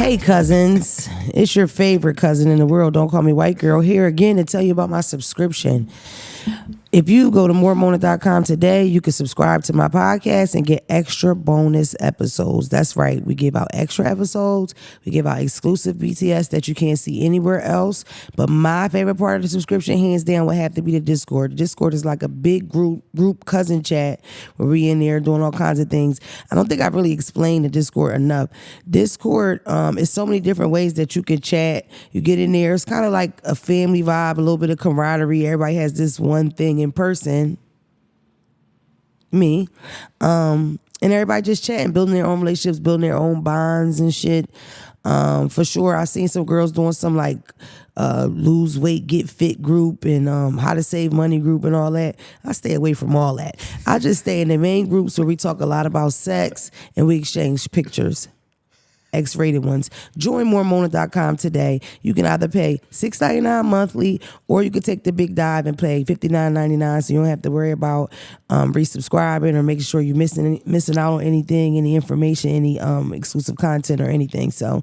Hey cousins, it's your favorite cousin in the world. Don't call me white girl. Here again to tell you about my subscription. If you go to moremona.com today, you can subscribe to my podcast and get extra bonus episodes. That's right. We give out extra episodes. We give out exclusive BTS that you can't see anywhere else. But my favorite part of the subscription, hands down, would have to be the Discord. The Discord is like a big group cousin chat where we in there doing all kinds of things. I don't think I've really explained the Discord enough. Discord is so many different ways that you can chat. You get in there. It's kind of like a family vibe, a little bit of camaraderie. Everybody has this one thing in person, me, and everybody just chatting, building their own relationships, building their own bonds and shit. For sure, I seen some girls doing some like lose weight, get fit group and how to save money group and all that. I stay away from all that. I just stay in the main groups where we talk a lot about sex and we exchange pictures. X-rated ones. Join moremona.com today. You can either pay $6.99 monthly or you could take the big dive and pay $59.99 so you don't have to worry about resubscribing or making sure you're missing out on anything, any information, any exclusive content or anything. So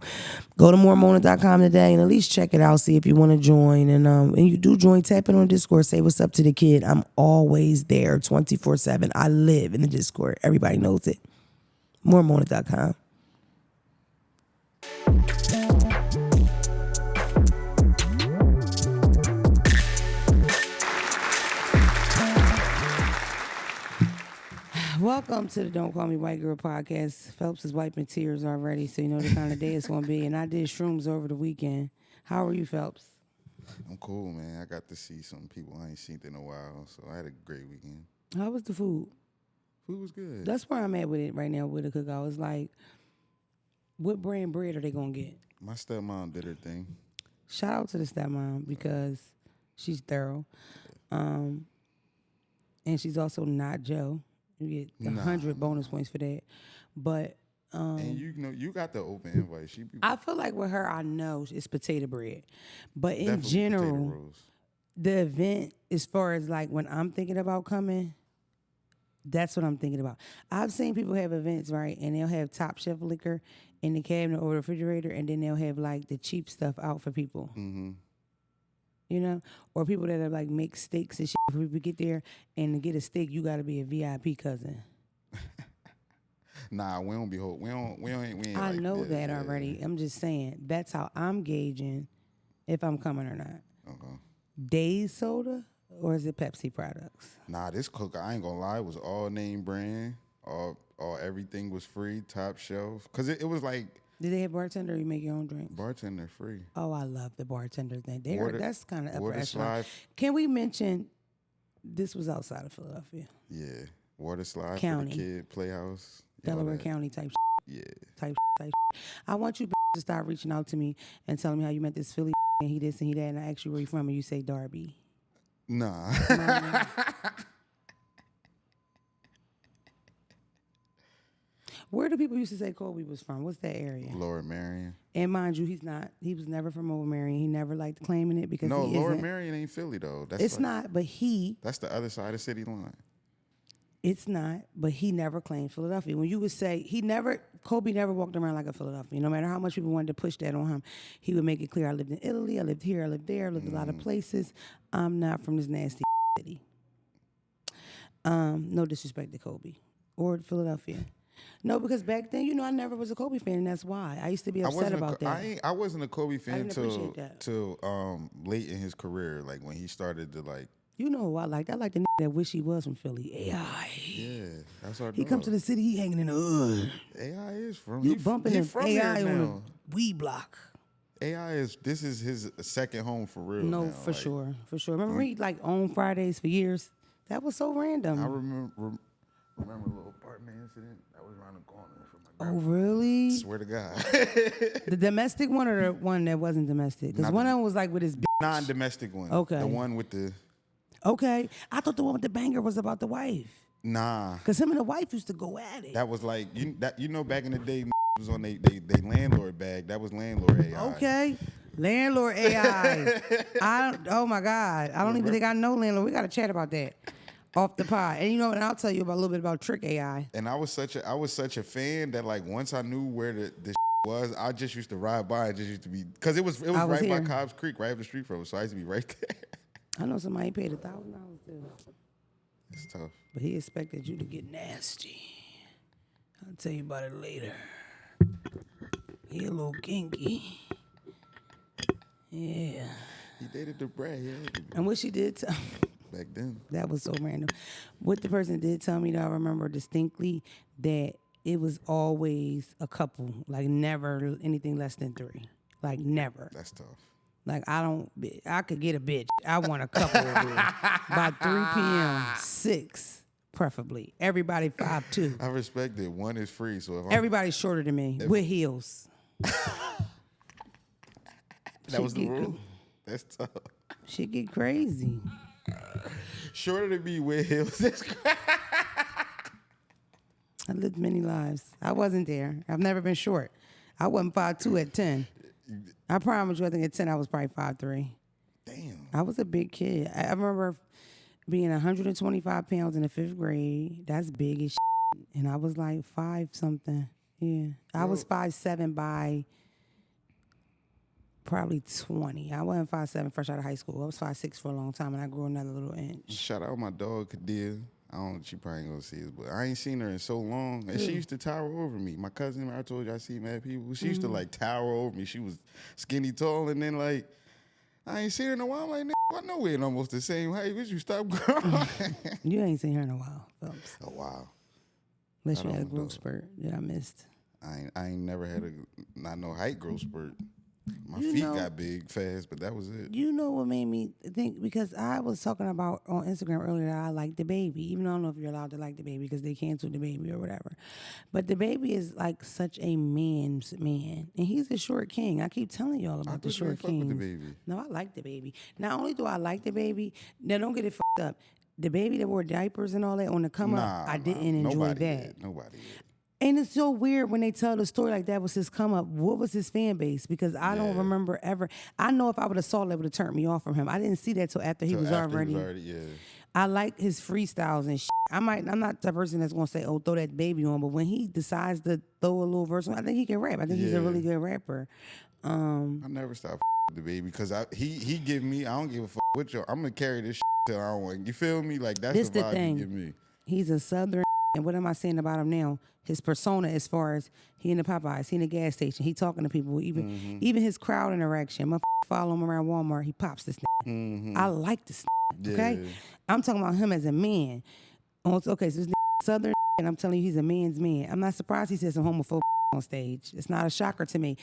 go to moremona.com today and at least check it out, see if you want to join. And you do join, tap in on Discord, say what's up to the kid. I'm always there 24/7. I live in the Discord. Everybody knows it. Moremona.com. Welcome to the Don't Call Me White Girl podcast. Phelps is wiping tears already, so you know the kind of day it's going to be. And I did shrooms over the weekend. How are you, Phelps? I'm cool, man. I got to see some people I ain't seen in a while, so I had a great weekend. How was the food? Food was good. That's where I'm at with it right now with the cookout. It's like, what brand bread are they going to get? My stepmom did her thing. Shout out to the stepmom because she's thorough. And she's also not Joe. You get 100 bonus points for that. But and you know you got the open invite. I feel like with her, I know it's potato bread. But in definitely general, the event, as far as like when I'm thinking about coming, that's what I'm thinking about. I've seen people have events, right, and they'll have Top Chef liquor in the cabinet or the refrigerator, and then they'll have like the cheap stuff out for people. Mm-hmm. You know, or people that are like make steaks and shit. If we get there and to get a steak, you got to be a VIP cousin. Nah, we don't be hold. We ain't I like know that yeah. already. I'm just saying that's how I'm gauging if I'm coming or not. Okay. Days soda or is it Pepsi products? Nah, this cook, I ain't gonna lie, it was all name brand. All everything was free, top shelf. Cause it was like. Did they have bartender or you make your own drinks? Bartender free. Oh, I love the bartender thing. That's kind of upper water echelon. slide. Can we mention this was outside of Philadelphia? Yeah. Water slide County. for the kid, playhouse. Delaware County type Yeah. type. I want you to start reaching out to me and telling me how you met this Philly and he this and he that, and I ask you where you from and you say Darby. Nah. Where do people used to say Kobe was from? What's that area? Lower Marion. And mind you, he's not. He was never from Lower Marion. He never liked claiming it because No, he Lower isn't. Marion ain't Philly though. It's like, not, but he. That's the other side of city line. It's not, but he never claimed Philadelphia. When you would say Kobe never walked around like a Philadelphian. No matter how much people wanted to push that on him, he would make it clear, I lived in Italy, I lived here, I lived there, I lived a lot of places. I'm not from this nasty city. No disrespect to Kobe or Philadelphia. No, because back then, I never was a Kobe fan, and that's why. I used to be upset about that. I wasn't a Kobe fan till late in his career, like when he started to like. You know who I liked? I liked the that wish he was from Philly. AI. Yeah, that's our He come to the city, he hanging in the hood. AI is from. You bumping him AI on the weed block. This is his second home for real. No, now. for sure. Remember he on Fridays for years? That was so random. I remember a little apartment incident that was around the corner from my grandma. Oh, really? I swear to God. The domestic one or the one that wasn't domestic? Because one of them was like with his bitch. Non-domestic one. Okay. The one with the. Okay. I thought the one with the banger was about the wife. Nah. Because him and the wife used to go at it. That was like, back in the day, was on they landlord bag. That was landlord AI. Okay. Landlord AI. Oh, my God. I don't even think I know landlord. We got to chat about that. Off the pod. And and I'll tell you a little bit about Trick AI. And I was such a fan that like once I knew where the was. I just used to ride by. It just used to be because it was right by Cobb's Creek, right up the street from us. So I used to be right there. I know somebody paid $1,000 too. It's tough. But he expected you to get nasty. I'll tell you about it later. He a little kinky. Yeah. He dated the Brad, yeah. And what she did tell Back then. that was so random. What the person did tell me, that I remember distinctly, that it was always a couple. Like never anything less than 3. Like never. That's tough. Like I could get a bitch. I want a couple of her. By 3 p.m., 6 preferably. Everybody 5'2". I respect it. One is free, so if Everybody's shorter than me with heels. That was the rule? That's tough. Shit get crazy. Shorter than me with heels. That's crazy. I lived many lives. I wasn't there. I've never been short. I wasn't 5'2" at 10. I promise you, I think at 10 I was probably 5'3". Damn. I was a big kid. I remember being 125 pounds in the 5th grade. That's big as shit. And I was like 5 something. Yeah. I was 5'7" by probably 20. I wasn't 5'7" fresh out of high school. I was 5'6" for a long time, and I grew another little inch. Shout out my dog, Kadia. She probably ain't gonna see it, but I ain't seen her in so long. And she used to tower over me. My cousin, I told you I see mad people. She used to like tower over me. She was skinny tall, and then like I ain't seen her in a while. I'm like, I know we ain't almost the same height. Would you stop growing? You ain't seen her in a while, Phelps. A while. Unless you had a growth spurt that I missed. I ain't never had not no height growth spurt. My feet got big fast, but that was it. You know what made me think? Because I was talking about on Instagram earlier that I like DaBaby, even though I don't know if you're allowed to like DaBaby because they canceled DaBaby or whatever. But DaBaby is like such a man's man, and he's a short king. I keep telling y'all about the short king. No, I like DaBaby. Not only do I like DaBaby, now don't get it fucked up. DaBaby that wore diapers and all that on the come up, I didn't enjoy that. Nobody did. And it's so weird when they tell the story like that was his come up. What was his fan base? Because I don't remember ever. I know if I would have saw that, it would have turned me off from him. I didn't see that till after he was already. I like his freestyles and shit. I'm not the person that's gonna say, "Oh, throw that baby on," but when he decides to throw a little verse on, I think he can rap. I think he's a really good rapper. I never stop with DaBaby because he give me. I don't give a fuck what y'all. I'm gonna carry this till I don't want. You feel me? Like that's the vibe he give me. He's a southern. And what am I saying about him now? His persona, as far as he in the Popeyes, he in the gas station, he talking to people, even his crowd interaction. Motherfucker follow him around Walmart, he pops this nigga. I like this nigga, okay? Yeah. I'm talking about him as a man. Okay, so this nigga southern, and I'm telling you, he's a man's man. I'm not surprised he said some homophobic on stage. It's not a shocker to me.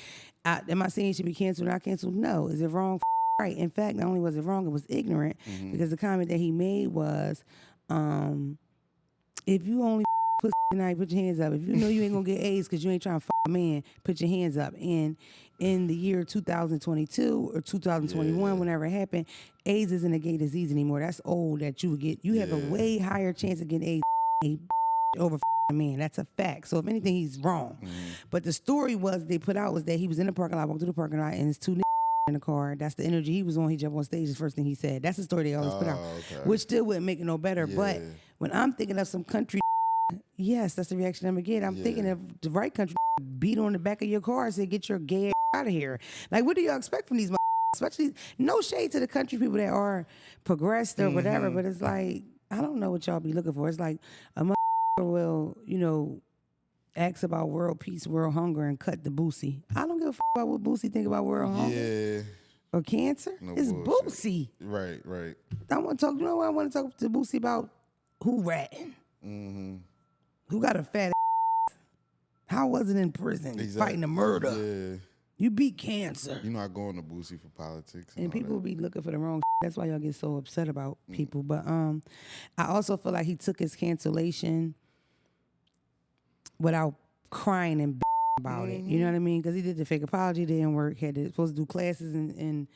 Am I saying he should be canceled or not canceled? No. Is it wrong? Right. In fact, not only was it wrong, it was ignorant because the comment that he made was, if you only pussy tonight, put your hands up. If you know you ain't gonna get AIDS because you ain't trying to fuck a man, put your hands up. And in the year 2022 or 2021, whenever it happened, AIDS isn't a gay disease anymore. That's old that you would get. You have a way higher chance of getting AIDS over a man. That's a fact. So if anything, he's wrong. But the story they put out was that he was in the parking lot, walked through the parking lot, and his 2 in the car. That's the energy he was on. He jumped on stage. The first thing he said. That's the story they always put out, which still wouldn't make it no better. But when I'm thinking of some country, yes, that's the reaction I'm gonna get. I'm thinking of the right country beat on the back of your car and say, "Get your gay ass out of here." Like, what do y'all expect from these? Especially, no shade to the country people that are progressed or whatever, but it's like I don't know what y'all be looking for. It's like a motherfucker will, ask about world peace, world hunger, and cut the Boosie. I don't give a about what Boosie think about world hunger or cancer. No it's bullshit. Boosie. Right. I want to talk. You know what I want to talk to Boosie about? Who ratting? Who got a fat ass? How was it in prison fighting a murder? Yeah. You beat cancer. You're not going to Boosie for politics. And people be looking for the wrong. That's why y'all get so upset about people. But I also feel like he took his cancellation without crying and about it. You know what I mean? Because he did the fake apology, didn't work. Supposed to do classes and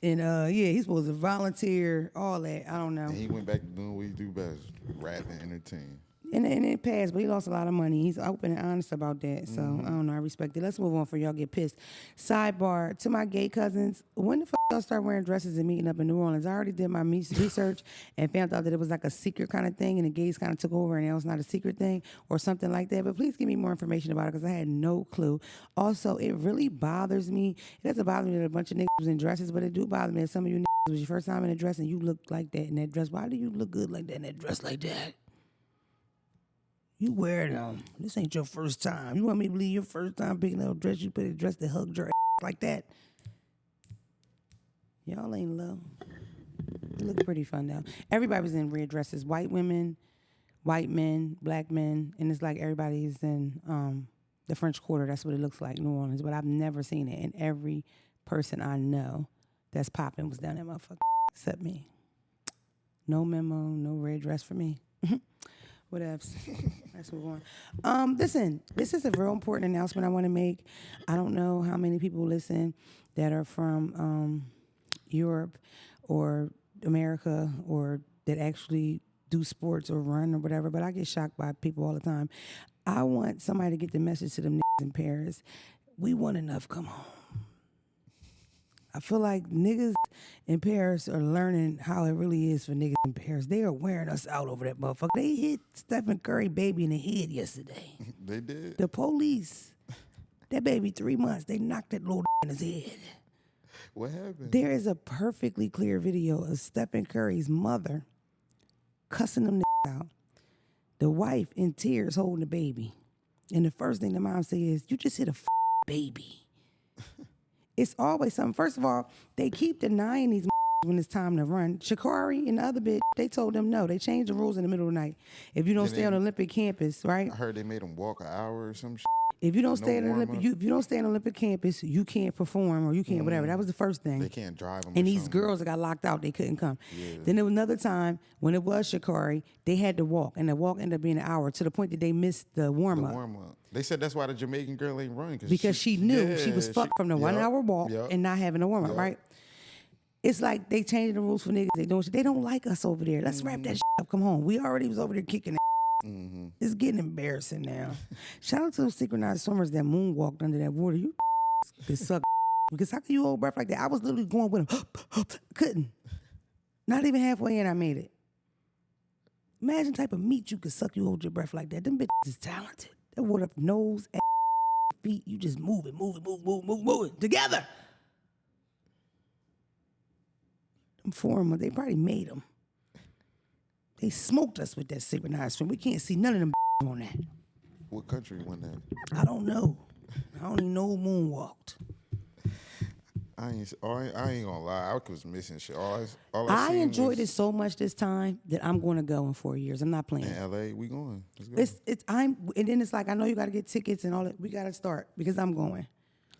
he's supposed to volunteer, all that. I don't know. And he went back to doing what he do best, rap and entertain. And it passed, but he lost a lot of money. He's open and honest about that. So, I don't know. I respect it. Let's move on for y'all get pissed. Sidebar, to my gay cousins, when the fuck y'all start wearing dresses and meeting up in New Orleans? I already did my research and found out that it was like a secret kind of thing, and the gays kind of took over, and it was not a secret thing or something like that. But please give me more information about it, because I had no clue. Also, it really bothers me. It doesn't bother me that a bunch of niggas was in dresses, but it do bother me that some of you niggas, it was your first time in a dress and you look like that in that dress. Why do you look good like that in that dress like that? You wear them. This ain't your first time. You want me to believe your first time picking up a dress, you put a dress that hugged your ass like that? Y'all ain't low. You look pretty fun though. Everybody was in red dresses. White women, white men, black men, and it's like everybody's in the French Quarter. That's what it looks like, New Orleans. But I've never seen it. And every person I know that's popping was down that motherfucker except me. No memo, no red dress for me. What else? Let's move on. Listen, this is a real important announcement I want to make. I don't know how many people listen that are from Europe or America or that actually do sports or run or whatever, but I get shocked by people all the time. I want somebody to get the message to them niggas in Paris. We want enough, come home. I feel like niggas in Paris are learning how it really is for niggas in Paris. They are wearing us out over that motherfucker. They hit Stephen Curry baby in the head yesterday. They did? The police. That baby 3 months. They knocked that little in his head. What happened? There is a perfectly clear video of Stephen Curry's mother cussing them out. The wife in tears holding the baby. And the first thing the mom says is, you just hit a baby. It's always something. First of all, they keep denying these when it's time to run. Sha'Carri and the other bitch, they told them no. They changed the rules in the middle of the night. If you don't stay on Olympic campus, right? I heard they made them walk an hour or some shit. If you don't stay on Olympic, if you don't stay on Olympic campus, you can't perform or you can't whatever. That was the first thing. They can't drive them. And these girls that got locked out, they couldn't come. Yeah. Then there was another time when it was Sha'Carri, they had to walk, and the walk ended up being an hour to the point that they missed the warm up. They said that's why the Jamaican girl ain't running because she knew she was fucked from the 1 hour walk and not having a warm up, right? It's like they changing the rules for niggas. They don't like us over there. Let's wrap that shit up. Come on. We already was over there kicking it. It's getting embarrassing now. Shout out to those synchronized swimmers that moonwalked under that water. You could suck because how can you hold breath like that? I was literally going with them. Couldn't. Not even halfway in, I made it. Imagine the type of meat you could suck, you hold your breath like that. Them bitches is talented. That water up nose, ass, feet, you just moving together. Them foreigners, they probably made them. They smoked us with that synchronized swim. We can't see none of them on that. What country won that? I don't know. I don't even know who moonwalked. I ain't gonna lie. I was missing shit. I enjoyed it so much this time that I'm going to go in 4 years. I'm not playing. In LA, we going. Let's go. And then it's like I know you got to get tickets and all that. We got to start because I'm going.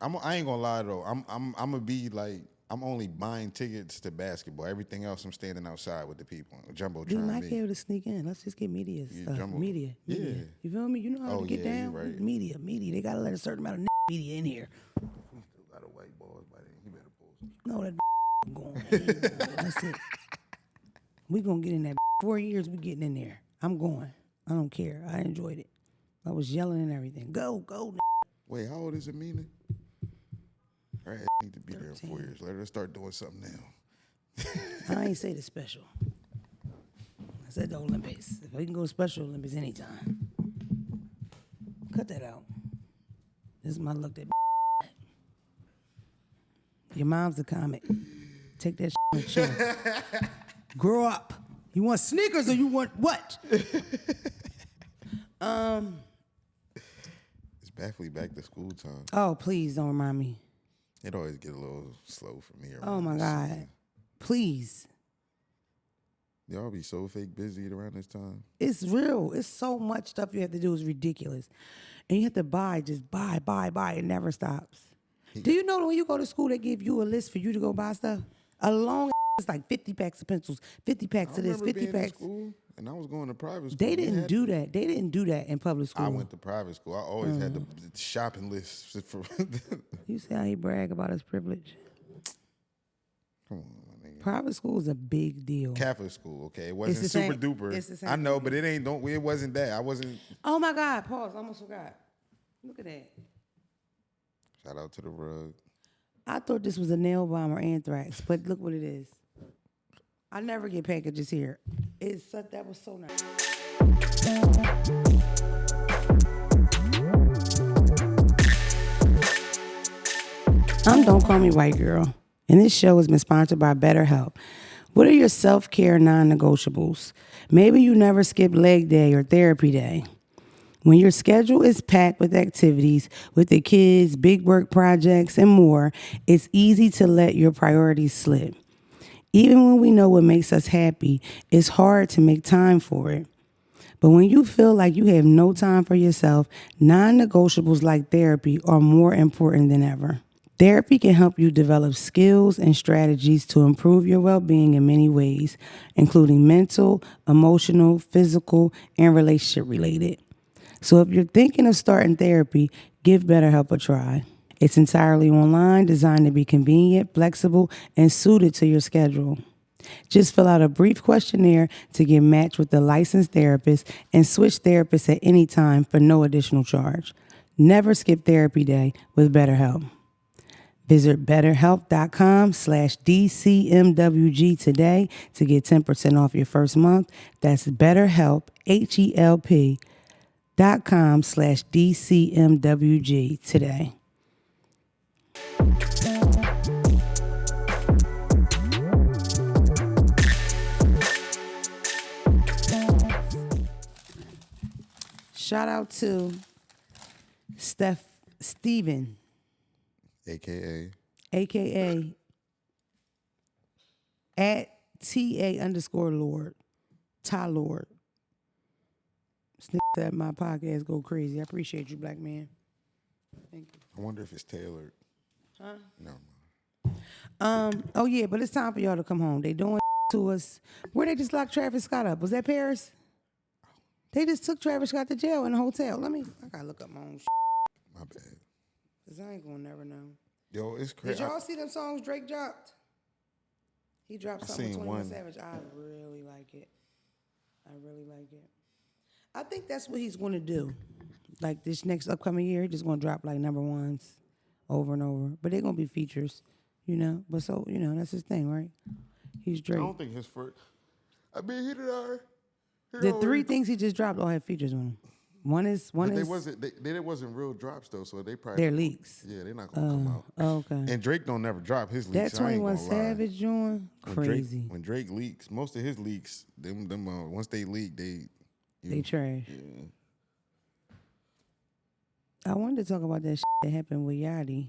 I ain't gonna lie though. I'm gonna be like. I'm only buying tickets to basketball. Everything else, I'm standing outside with the people. Jumbo We trying might be able to sneak in. Let's just get media stuff. Jumbo. Media. Yeah. You feel me? You know how to get down? Right. Media. They got to let a certain amount of media in here. Still got a white boys by then. He better pull some. No, that going. That's it. We going to get in that. 4 years, we getting in there. I'm going. I don't care. I enjoyed it. I was yelling and everything. Go. Wait, how old is Amina? Her ass need to be 13. There in 4 years. Let her start doing something now. I ain't say the special. I said the Olympics. If we can go to Special Olympics anytime. Cut that out. This is my look at your mom's a comic. Take that on the chin. Grow up. You want sneakers or you want what? It's definitely back to school time. Oh, please don't remind me. It always get a little slow for me. Oh my God. Season. Please. Y'all be so fake busy around this time. It's real. It's so much stuff you have to do. It's ridiculous. And you have to just buy. It never stops. Do you know that when you go to school, they give you a list for you to go buy stuff? A long it's like 50 packs of pencils, 50 packs of this, 50 packs. School, and I was going to private school. They didn't do that. They didn't do that in public school. I went to private school. I always had the shopping list for. You see how he brag about his privilege? Come on, my nigga. Private school is a big deal. Catholic school, okay. It wasn't the super same- duper. it's the same I know, thing. but it wasn't that. I wasn't. Oh my God! Pause. I almost forgot. Look at that. Shout out to the rug. I thought this was a nail bomb or anthrax, but look what it is. I never get packages here. That was so nice. Don't Call Me White Girl, and this show has been sponsored by BetterHelp. What are your self-care non-negotiables? Maybe you never skip leg day or therapy day. When your schedule is packed with activities, with the kids, big work projects, and more, it's easy to let your priorities slip. Even when we know what makes us happy, it's hard to make time for it. But when you feel like you have no time for yourself, non-negotiables like therapy are more important than ever. Therapy can help you develop skills and strategies to improve your well-being in many ways, including mental, emotional, physical, and relationship-related. So if you're thinking of starting therapy, give BetterHelp a try. It's entirely online, designed to be convenient, flexible, and suited to your schedule. Just fill out a brief questionnaire to get matched with a licensed therapist and switch therapists at any time for no additional charge. Never skip therapy day with BetterHelp. Visit BetterHelp.com/DCMWG today to get 10% off your first month. That's BetterHelp, HELP.com/DCMWG today. Shout out to Steven. AKA at TA_Lord. Ty Lord. Snip that my podcast go crazy. I appreciate you, black man. Thank you. I wonder if it's tailored. Huh? No. Oh yeah, but it's time for y'all to come home. They doing to us. Where they just locked Travis Scott up? Was that Paris? They just took Travis Scott to jail in a hotel. I gotta look up my own shit. My bad. Cause I ain't gonna never know. Yo, it's crazy. Did y'all see them songs Drake dropped? He dropped something with 21 Savage. I really like it. I think that's what he's gonna do. Like this next upcoming year, he's just gonna drop like number ones over and over. But they're gonna be features, you know. But so, you know, that's his thing, right? He's Drake. I don't think his first. I mean, he did alright. The three things he just dropped all have features on them. One is They wasn't real drops though, so they probably they're leaks. Yeah, they're not gonna come out. Okay. And Drake don't never drop his leaks. That 21 Savage joint, crazy. When Drake leaks, most of his leaks, them once they leak, they trash. Yeah. I wanted to talk about that shit that happened with Yachty.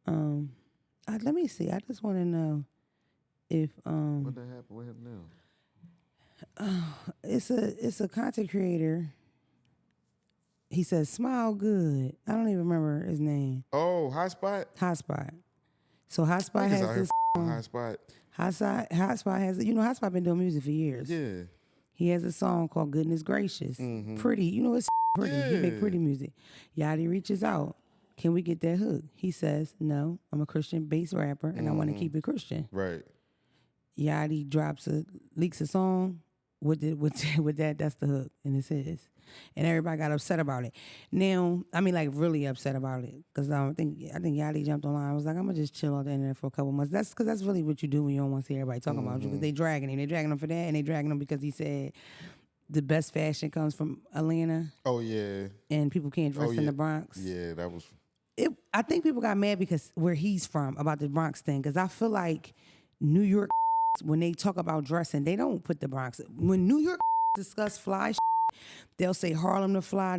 Let me see. I just want to know if What that happened with him now? It's a content creator. He says, "Smile good." I don't even remember his name. Oh, Hotspot. Hotspot. So Hotspot has this. Hotspot. Hotspot has. You know, Hotspot been doing music for years. Yeah. He has a song called "Goodness Gracious." Mm-hmm. Pretty. You know, it's pretty. Yeah. He make pretty music. Yachty reaches out. Can we get that hook? He says, "No, I'm a Christian-based rapper, and I want to keep it Christian." Right. Yachty leaks a song with that. That's the hook, and it's his. And everybody got upset about it. Now, I mean, like really upset about it, because I think Yachty jumped online. I was like, I'm gonna just chill out the internet for a couple months. That's because that's really what you do when you don't want to see everybody talking about you. Because they dragging him. They dragging him for that, and they dragging him because he said the best fashion comes from Atlanta. Oh yeah. And people can't dress in the Bronx. Yeah, that was. I think people got mad because where he's from about the Bronx thing. Because I feel like New York, when they talk about dressing, they don't put the Bronx. When New York discuss fly, they'll say Harlem the fly.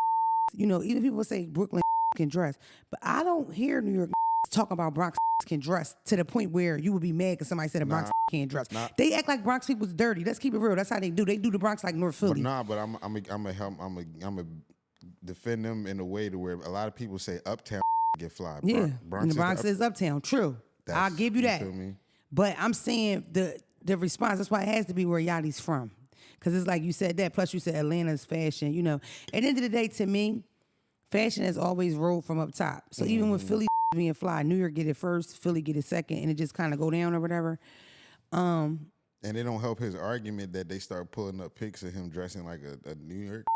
You know, even people say Brooklyn can dress, but I don't hear New York talk about Bronx can dress to the point where you would be mad because somebody said the Bronx can't dress. They act like Bronx people's dirty. Let's keep it real. That's how they do. They do the Bronx like North Philly. But I'm a defend them in a way to where a lot of people say uptown get fly. Yeah, Bronx and the Bronx is uptown. True, I'll give you that. You feel me? But I'm saying the response. That's why it has to be where Yachty's from. Because it's like you said that, plus you said Atlanta's fashion, you know. At the end of the day, to me, fashion has always rolled from up top. So even when Philly being fly, New York get it first, Philly get it second, and it just kind of go down or whatever. And it don't help his argument that they start pulling up pics of him dressing like a New York.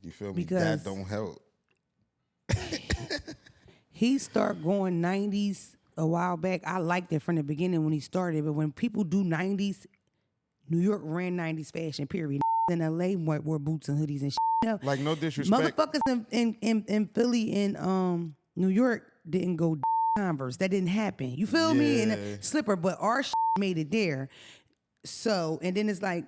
You feel me? Because that don't help. He started going 90s a while back. I liked it from the beginning when he started, but when people do 90s, New York ran 90s fashion, period. In LA wore boots and hoodies and shit. No, Like, no disrespect. motherfuckers in Philly and New York didn't go Converse. That didn't happen. You feel me? And a slipper, but our shit made it there. So, and then it's like,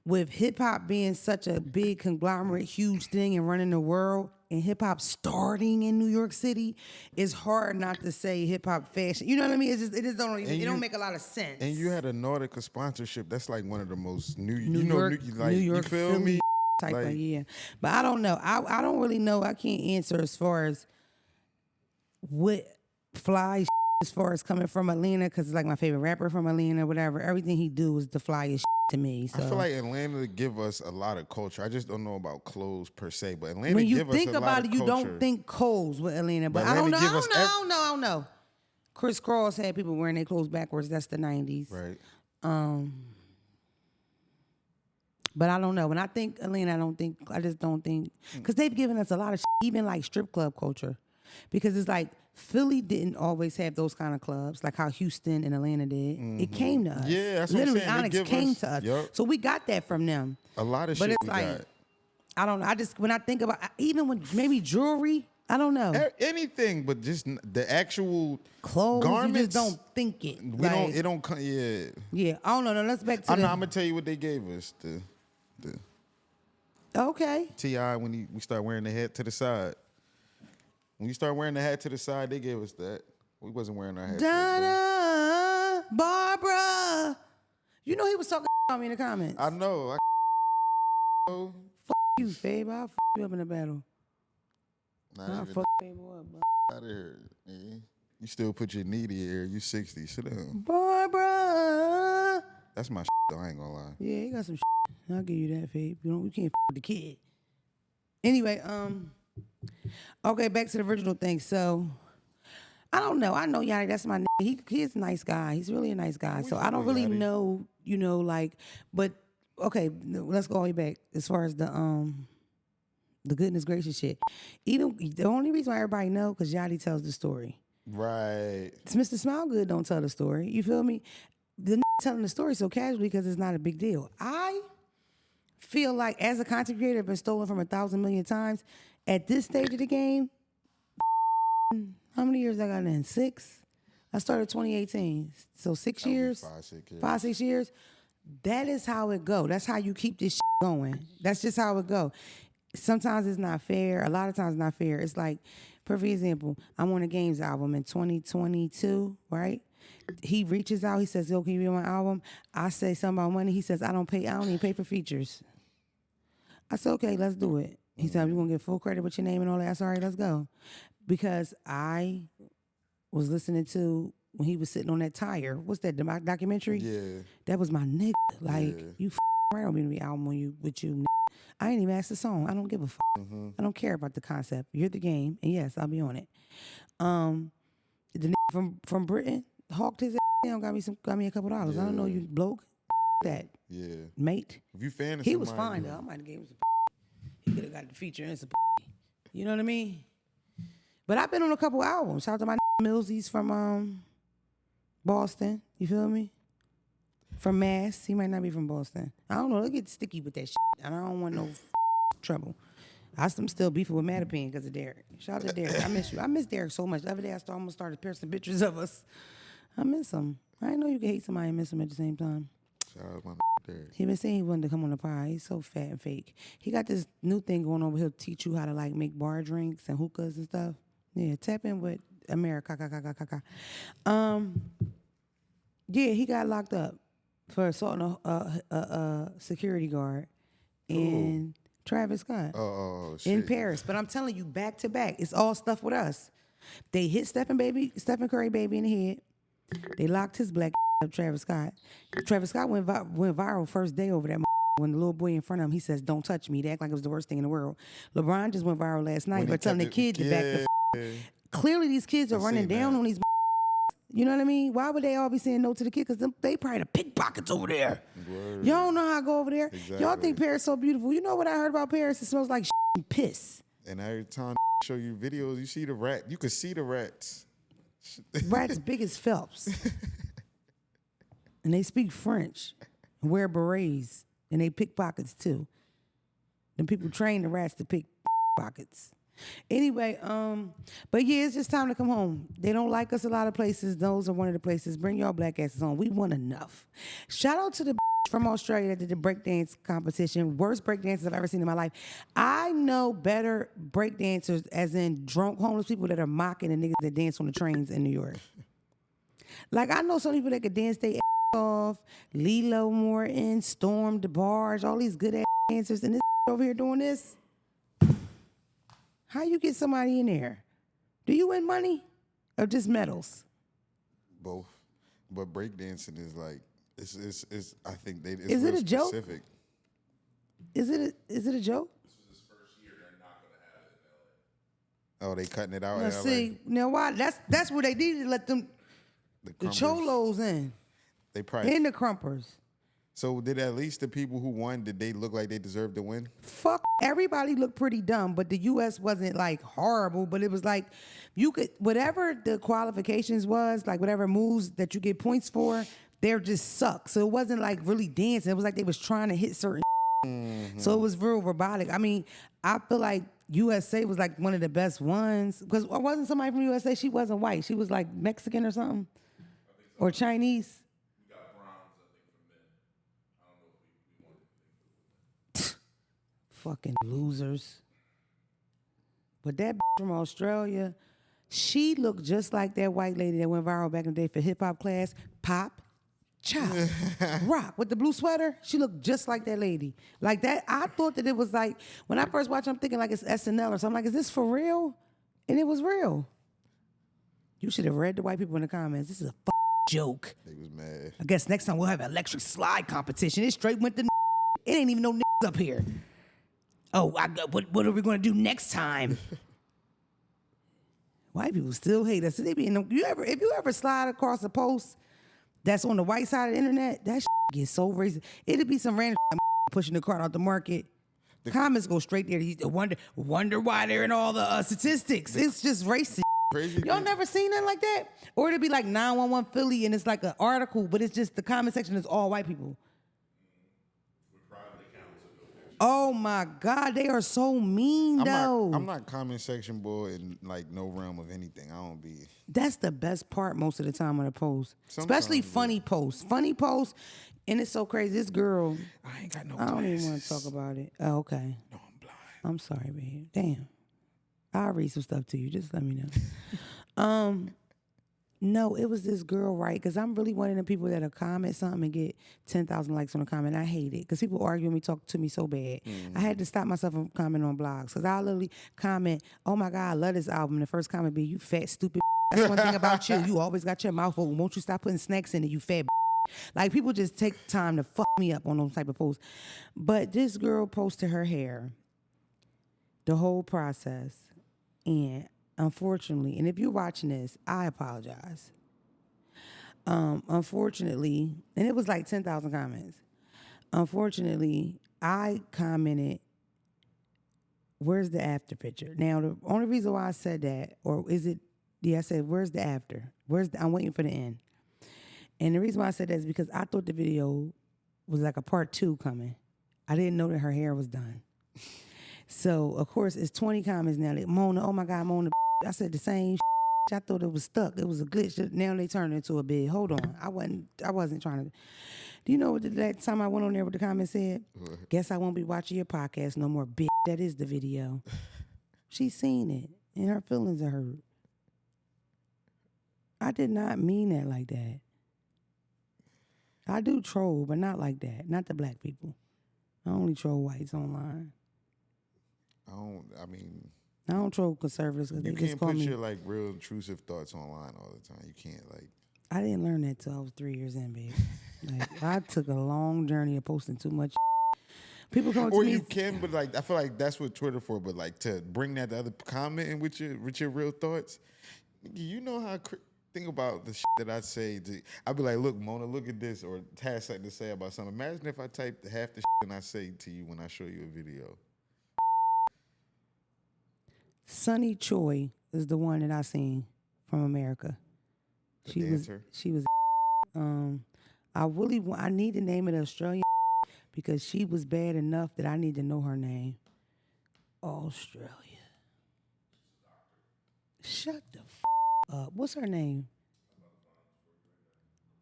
with hip hop being such a big conglomerate, huge thing and running the world, and hip hop starting in New York City, it's hard not to say hip hop fashion. You know what I mean? It don't make a lot of sense. And you had a Nautica sponsorship. That's like one of the most New York, you feel Philly me? Type Like, of, yeah. But I don't know. I don't really know. I can't answer as far as what fly as far as coming from Atlanta, because it's like my favorite rapper from Atlanta, whatever. Everything he do is the flyest to me. So. I feel like Atlanta give us a lot of culture. I just don't know about clothes per se, but Atlanta when you give us think a lot about of it, you culture. don't think Coles with Atlanta. But I Atlanta don't know. give us I don't know. Chris Cross had people wearing their clothes backwards. That's the 90s. Right. But I don't know. When I think Atlanta, I just don't think, because they've given us a lot of shit, even like strip club culture. Because it's like Philly didn't always have those kind of clubs, like how Houston and Atlanta did. It came to us. Yeah, that's literally what I'm saying. Onyx came to us. Yep. So we got that from them. A lot of but shit it's we like, got. I don't know. I just, when I think about, even when maybe jewelry, I don't know. Anything, but just the actual Clothes, garments. you just don't think it. We don't. It don't come. Yeah. Yeah, I don't know. No, let's back to I'm gonna tell you what they gave us. The Okay. T.I. when we start wearing the hat to the side. When you start wearing the hat to the side, they gave us that. We wasn't wearing our hat. Donna, Barbara. You know he was talking about me in the comments. I know. Fuck you, Fabe. I'll fuck you up in the battle. I'll fuck Fabe up, bro. Out of here, man. You still put your knee to your ear. You 60. Sit down. Barbara. That's my though. I ain't gonna lie. Yeah, he got some I'll give you that, Fabe. You can't the kid. Anyway, okay, back to the original thing. So, I don't know. I know Yachty, that's my nigga. He is a nice guy. He's really a nice guy. So, I don't really know, but, okay, let's go all the way back as far as the goodness gracious shit. Even, the only reason why everybody know, because Yachty tells the story. Right. It's Mr. Smilegood don't tell the story. You feel me? The telling the story so casually because it's not a big deal. I feel like as a content creator, I've been stolen from 1,000 million times. At this stage of the game, how many years I got in? 6? I started 2018. So 6 years? 5, 6 years. 5, 6 years. That is how it go. That's how you keep this shit going. That's just how it go. Sometimes it's not fair. A lot of times it's not fair. It's like, for example, I'm on a Games album in 2022, right? He reaches out. He says, yo, can you be on my album? I say something about money. He says, I don't even pay for features. I said, okay, let's do it. He said, you going to get full credit with your name and all that? I said, all right, let's go. Because I was listening to when he was sitting on that tire. What's that, documentary? Yeah. That was my nigga. Like, you right on me to be album with you. I ain't even asked the song. I don't give a fuck. I don't care about the concept. You're the game. And yes, I'll be on it. The nigga from Britain hawked his ass down, got me a couple dollars. I don't know you bloke. That. Yeah. Mate. If you fan of he was somebody, fine though. I might have gave him some. He could have got the feature and some. You know what I mean? But I've been on a couple albums. Shout out to my Millsies from Boston. You feel me? From Mass. He might not be from Boston. I don't know. They'll get sticky with that shit. And I don't want no trouble. I'm still beefing with Mattapan because of Derek. Shout out to Derek. I miss you. I miss Derek so much. The other day I almost started posting pictures of us. I miss him. I didn't know you could hate somebody and miss him at the same time. Shout out my Derek. He been saying he wanted to come on the pod. He's so fat and fake. He got this new thing going on where he'll teach you how to like make bar drinks and hookahs and stuff. Yeah, tap in with America. Yeah, he got locked up for assaulting a security guard in Travis Scott shit. in Paris. But I'm telling you, back to back, it's all stuff with us. They hit Stephen Curry baby in the head. They locked his black up, Travis Scott. Travis Scott went viral first day over that when the little boy in front of him, he says, don't touch me. They act like it was the worst thing in the world. LeBron just went viral last night by telling the kid to back the Clearly these kids are running down on these You know what I mean? Why would they all be saying no to the kid? Because they probably the pickpockets over there. Word. Y'all don't know how I go over there. Exactly. Y'all think Paris so beautiful. You know what I heard about Paris? It smells like and piss. And every time show you videos, you see the rat. You could see the rats. Rats big as Phelps. And they speak French and wear berets. And they pickpockets too. Then people train the rats to pick pockets. Anyway, but yeah, it's just time to come home. They don't like us a lot of places. Those are one of the places. Bring y'all black asses on. We want enough. Shout out to the from Australia that did the breakdance competition. Worst breakdancers I've ever seen in my life. I know better breakdancers, as in drunk homeless people that are mocking the niggas that dance on the trains in New York. Like, I know some people that could dance their ass off. Lilo Morton, Storm DeBarge, all these good ass dancers, and this over here doing this. How you get somebody in there? Do you win money or just medals? Both. But breakdancing is like, it's I think it's is it a specific. Joke? Is it a joke? This was his first year. They're not going to have it in LA. Oh, they cutting it out in Now, LA? see, now why? That's where they needed to let them, the cholos in. They probably. And the crumpers. So did at least the people who won, did they look like they deserved to win? Fuck, everybody looked pretty dumb, but the U.S. wasn't like horrible, but it was like you could, whatever the qualifications was, like whatever moves that you get points for, they're just suck. So it wasn't like really dancing. It was like they was trying to hit certain So it was real robotic. I mean, I feel like USA was like one of the best ones because wasn't somebody from USA, she wasn't white. She was like Mexican or something or Chinese. Fucking losers. But that from Australia, she looked just like that white lady that went viral back in the day for hip hop class. Pop, chop, rock with the blue sweater. She looked just like that lady. Like that, I thought that it was like, when I first watched it, I'm thinking like it's SNL or something. Like, is this for real? And it was real. You should have read the white people in the comments. This is a joke. They was mad. I guess next time we'll have an electric slide competition. It straight went to it ain't even no up here. Oh, what are we going to do next time? White people still hate us. They be in if you ever slide across a post that's on the white side of the internet, that gets so racist. It'd be some random pushing the cart out the market. Comments go straight there. You wonder why they're in all the statistics. It's just racist. Crazy. Y'all never seen nothing like that? Or it'd be like 911 Philly and it's like an article, but it's just the comment section is all white people. Oh my God, they are so mean though. I'm not comment section boy in like no realm of anything. I don't be. That's the best part most of the time on a post. Sometimes, Especially funny posts. Funny posts. And it's so crazy. This girl. I ain't got no I don't glasses. even want to talk about it. Oh, okay. No, I'm blind. I'm sorry, babe. Damn. I'll read some stuff to you. Just let me know. No, it was this girl, right? Because I'm really one of the people that'll comment something and get 10,000 likes on a comment. I hate it because people argue with me, talk to me so bad. I had to stop myself from commenting on blogs because I literally comment, oh my God, I love this album. And the first comment be, you fat, stupid. That's one thing about you. You always got your mouth open. Won't you stop putting snacks in it, you fat. Like, people just take time to fuck me up on those type of posts. But this girl posted her hair, the whole process, and unfortunately, and if you're watching this, I apologize. Unfortunately, and it was like 10,000 comments. Unfortunately, I commented, where's the after picture? Now, the only reason why I said that, or is it, yeah, I said, where's the after? I'm waiting for the end. And the reason why I said that is because I thought the video was like a part 2 coming. I didn't know that her hair was done. So, of course, it's 20 comments now. Like, Mona, oh my God, Mona. I said the same I thought it was stuck. It was a glitch. Now they turned it into a bid. Hold on. I wasn't trying to. Do you know what that time I went on there with the comment said? What? Guess I won't be watching your podcast no more, bitch. That is the video. She seen it and her feelings are hurt. I did not mean that like that. I do troll, but not like that. Not the black people. I only troll whites online. I don't troll conservatives because they just call me. You can't put your like real intrusive thoughts online all the time. You can't like. I didn't learn that till I was 3 years in, baby. Like, I took a long journey of posting too much. People come to me. Or you can, but like I feel like that's what Twitter for. But like to bring that to other commenting with your real thoughts, you know how think about the shit that I say. I'd be like, look, Mona, look at this, or have something to say about something. Imagine if I typed half the shit that I say to you when I show you a video. Sunny Choi is the one that I seen from America. The She dancer. was I need to name it Australian because she was bad enough that I need to know her name. Australia. Shut the up. What's her name?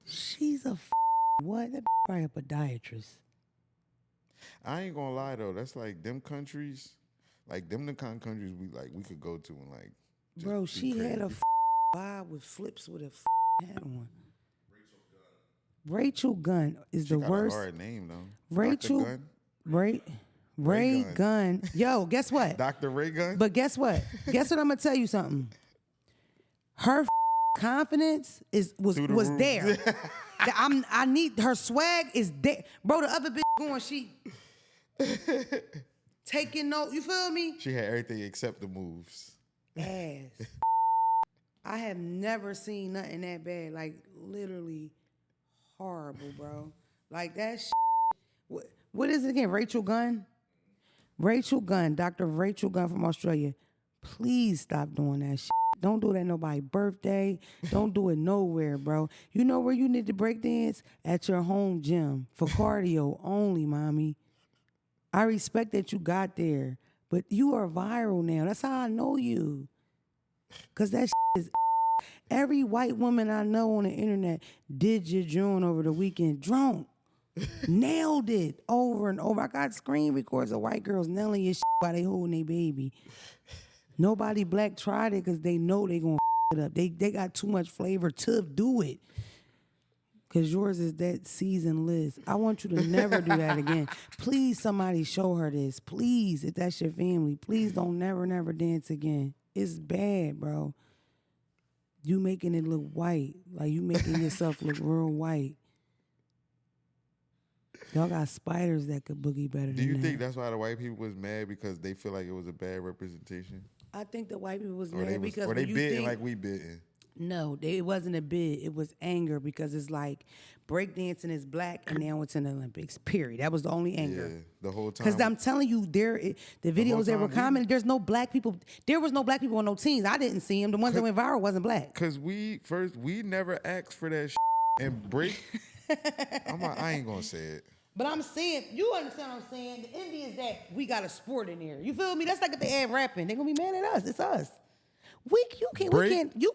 She's a what? That probably a podiatrist. I ain't gonna lie though, that's like them countries, like them the kind of countries we could go to and like. Just Bro, be she crazy. had a vibe with flips with a hat on. Rachel Gunn is She the got worst. a hard name though. Rachel Dr. Gunn? Ray Gunn. Gunn. Yo, guess what? Dr. Ray Gunn? But guess what? I'm gonna tell you something. Her confidence was Through the roof. there. I need her swag is there, bro. The other bitch going, she taking note. You feel me? She had everything except the moves. Ass. I have never seen nothing that bad. Like literally horrible, bro. Like that. What is it again? Rachel Gunn. Rachel Gunn, Dr. Rachel Gunn from Australia. Please stop doing that shit. Don't do it at nobody's birthday. Don't do it nowhere, bro. You know where you need to break dance? At your home gym for cardio only, mommy. I respect that you got there, but you are viral now. That's how I know you. Because that shit is... Every white woman I know on the internet did your joint over the weekend. Drunk. Nailed it over and over. I got screen records of white girls nailing your shit while they holding their baby. Nobody black tried it because they know they gonna it up. They got too much flavor to do it. Because yours is that seasoned list. I want you to never do that again. Please, somebody show her this. Please, if that's your family, please don't never dance again. It's bad, bro. You making it look white. Like you making yourself look real white. Y'all got spiders that could boogie better than that. Do you think that's why the white people was mad because they feel like it was a bad representation? I think the white people was Or mad they because or they when you bitten think, like we bitten? no, it wasn't a bid. It was anger because it's like breakdancing is black and now it's in the Olympics. Period. That was the only anger. Yeah, the whole time. Because I'm telling you, the videos that were time commenting, there's no black people. There was no black people on no teams. I didn't see them. The ones that went viral wasn't black. Because we never asked for that and break. I ain't going to say it. But I'm saying, you understand what I'm saying? The envy is that we got a sport in there. You feel me? That's like if they add rapping. They're going to be mad at us. It's us. You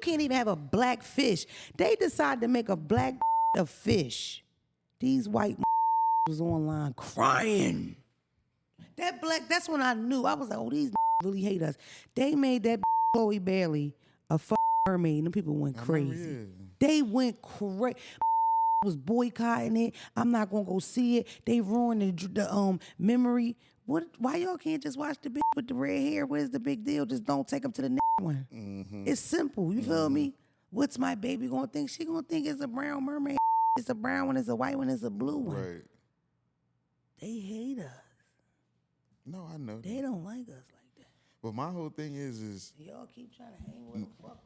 can't even have a black fish. They decided to make a black a fish. These white was online crying. That's when I knew. I was like, oh, these really hate us. They made that Chloe Bailey a mermaid, and the people went crazy. They went crazy. Was boycotting it. I'm not gonna go see it. They ruined the memory. Why y'all can't just watch the bitch with the red hair? Where's the big deal? Just don't take them to the next one. Mm-hmm. It's simple. You feel me? What's my baby gonna think? She gonna think it's a brown mermaid. It's a brown one. It's a white one. It's a blue one. Right. They hate us. No, I know. They don't like us like that. But my whole thing is Y'all keep trying to hang with them. Fuck.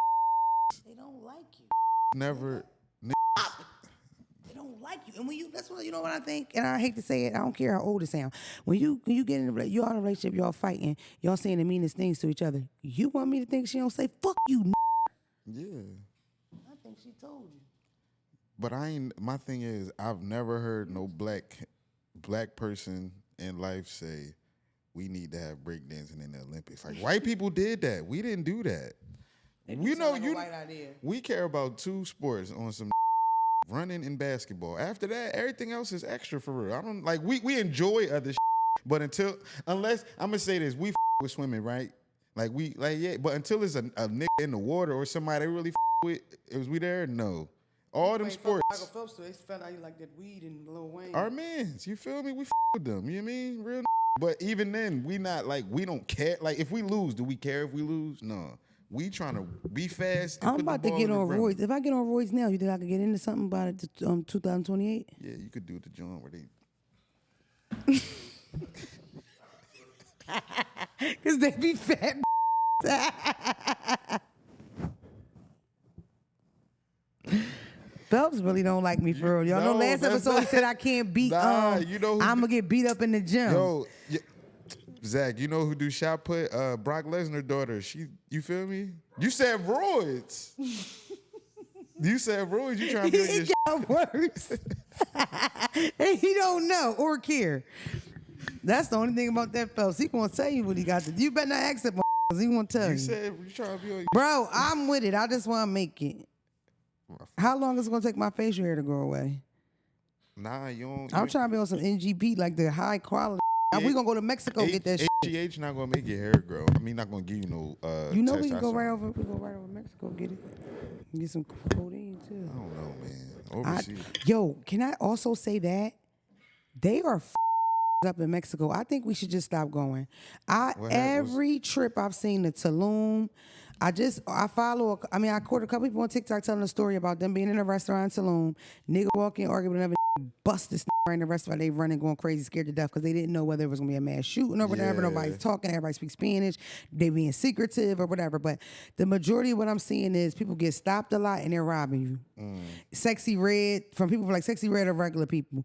They don't like you. never. They don't like you. And when that's what, you know what I think? And I hate to say it, I don't care how old it sounds. When you get in y'all in a relationship, y'all fighting, y'all saying the meanest things to each other. You want me to think she don't say, fuck you, Yeah. I think she told you. But my thing is, I've never heard no black person in life say, we need to have breakdancing in the Olympics. Like, white people did that. We didn't do that. White idea. We care about two sports on some running and basketball. After that, everything else is extra for real. I don't like we enjoy other but unless I'm gonna say this, we with swimming, right? But until it's a nigga in the water or somebody really with, was we there? No. All them sports. Michael Phelps, they found out he like that weed and Lil Wayne. Our mans, you feel me? We with them. You know what I mean? Real. But even then, we not like we don't care. Like if we lose, do we care if we lose? No. We trying to be fast. I'm about to get on roids. If I get on roids now, you think I could get into something about it 2028? Yeah, you could do the joint where they. Because they be fat. Phelps really don't like me for real. Y'all know No, last that's episode he not- said I can't beat. Nah, you know who I'm gonna get beat up in the gym. Yo, Zach, you know who do shot put? Brock Lesnar daughter. You feel me? You said roids. You said roids. You trying to be on your It got worse. And he don't know or care. That's the only thing about that Phelps. He gonna tell you what he got to do. You better not accept my because he won't tell you. You said you trying to be on your Bro, I'm with it. I just want to make it. How long is it gonna take my facial hair to grow away? Nah, you don't. I'm trying to be on some NGP, like the high quality. We gonna go to Mexico get that shit. HGH not gonna make your hair grow. I mean, not gonna give you no. You know we can go testosterone. right over. We go right over Mexico get it. Get some codeine too. I don't know, man. Overseas. Yo, can I also say that they are up in Mexico? I think we should just stop going. Every trip I've seen to Tulum, I caught a couple people on TikTok telling a story about them being in a restaurant in Tulum. Nigga walk in, arguing with another bust this right in the restaurant. They running, going crazy, scared to death because they didn't know whether it was gonna be a mass shooting or whatever. Yeah. Nobody's talking. Everybody speaks Spanish. They being secretive or whatever. But the majority of what I'm seeing is people get stopped a lot and they're robbing you. Sexy Red, from people like Sexy Red or regular people.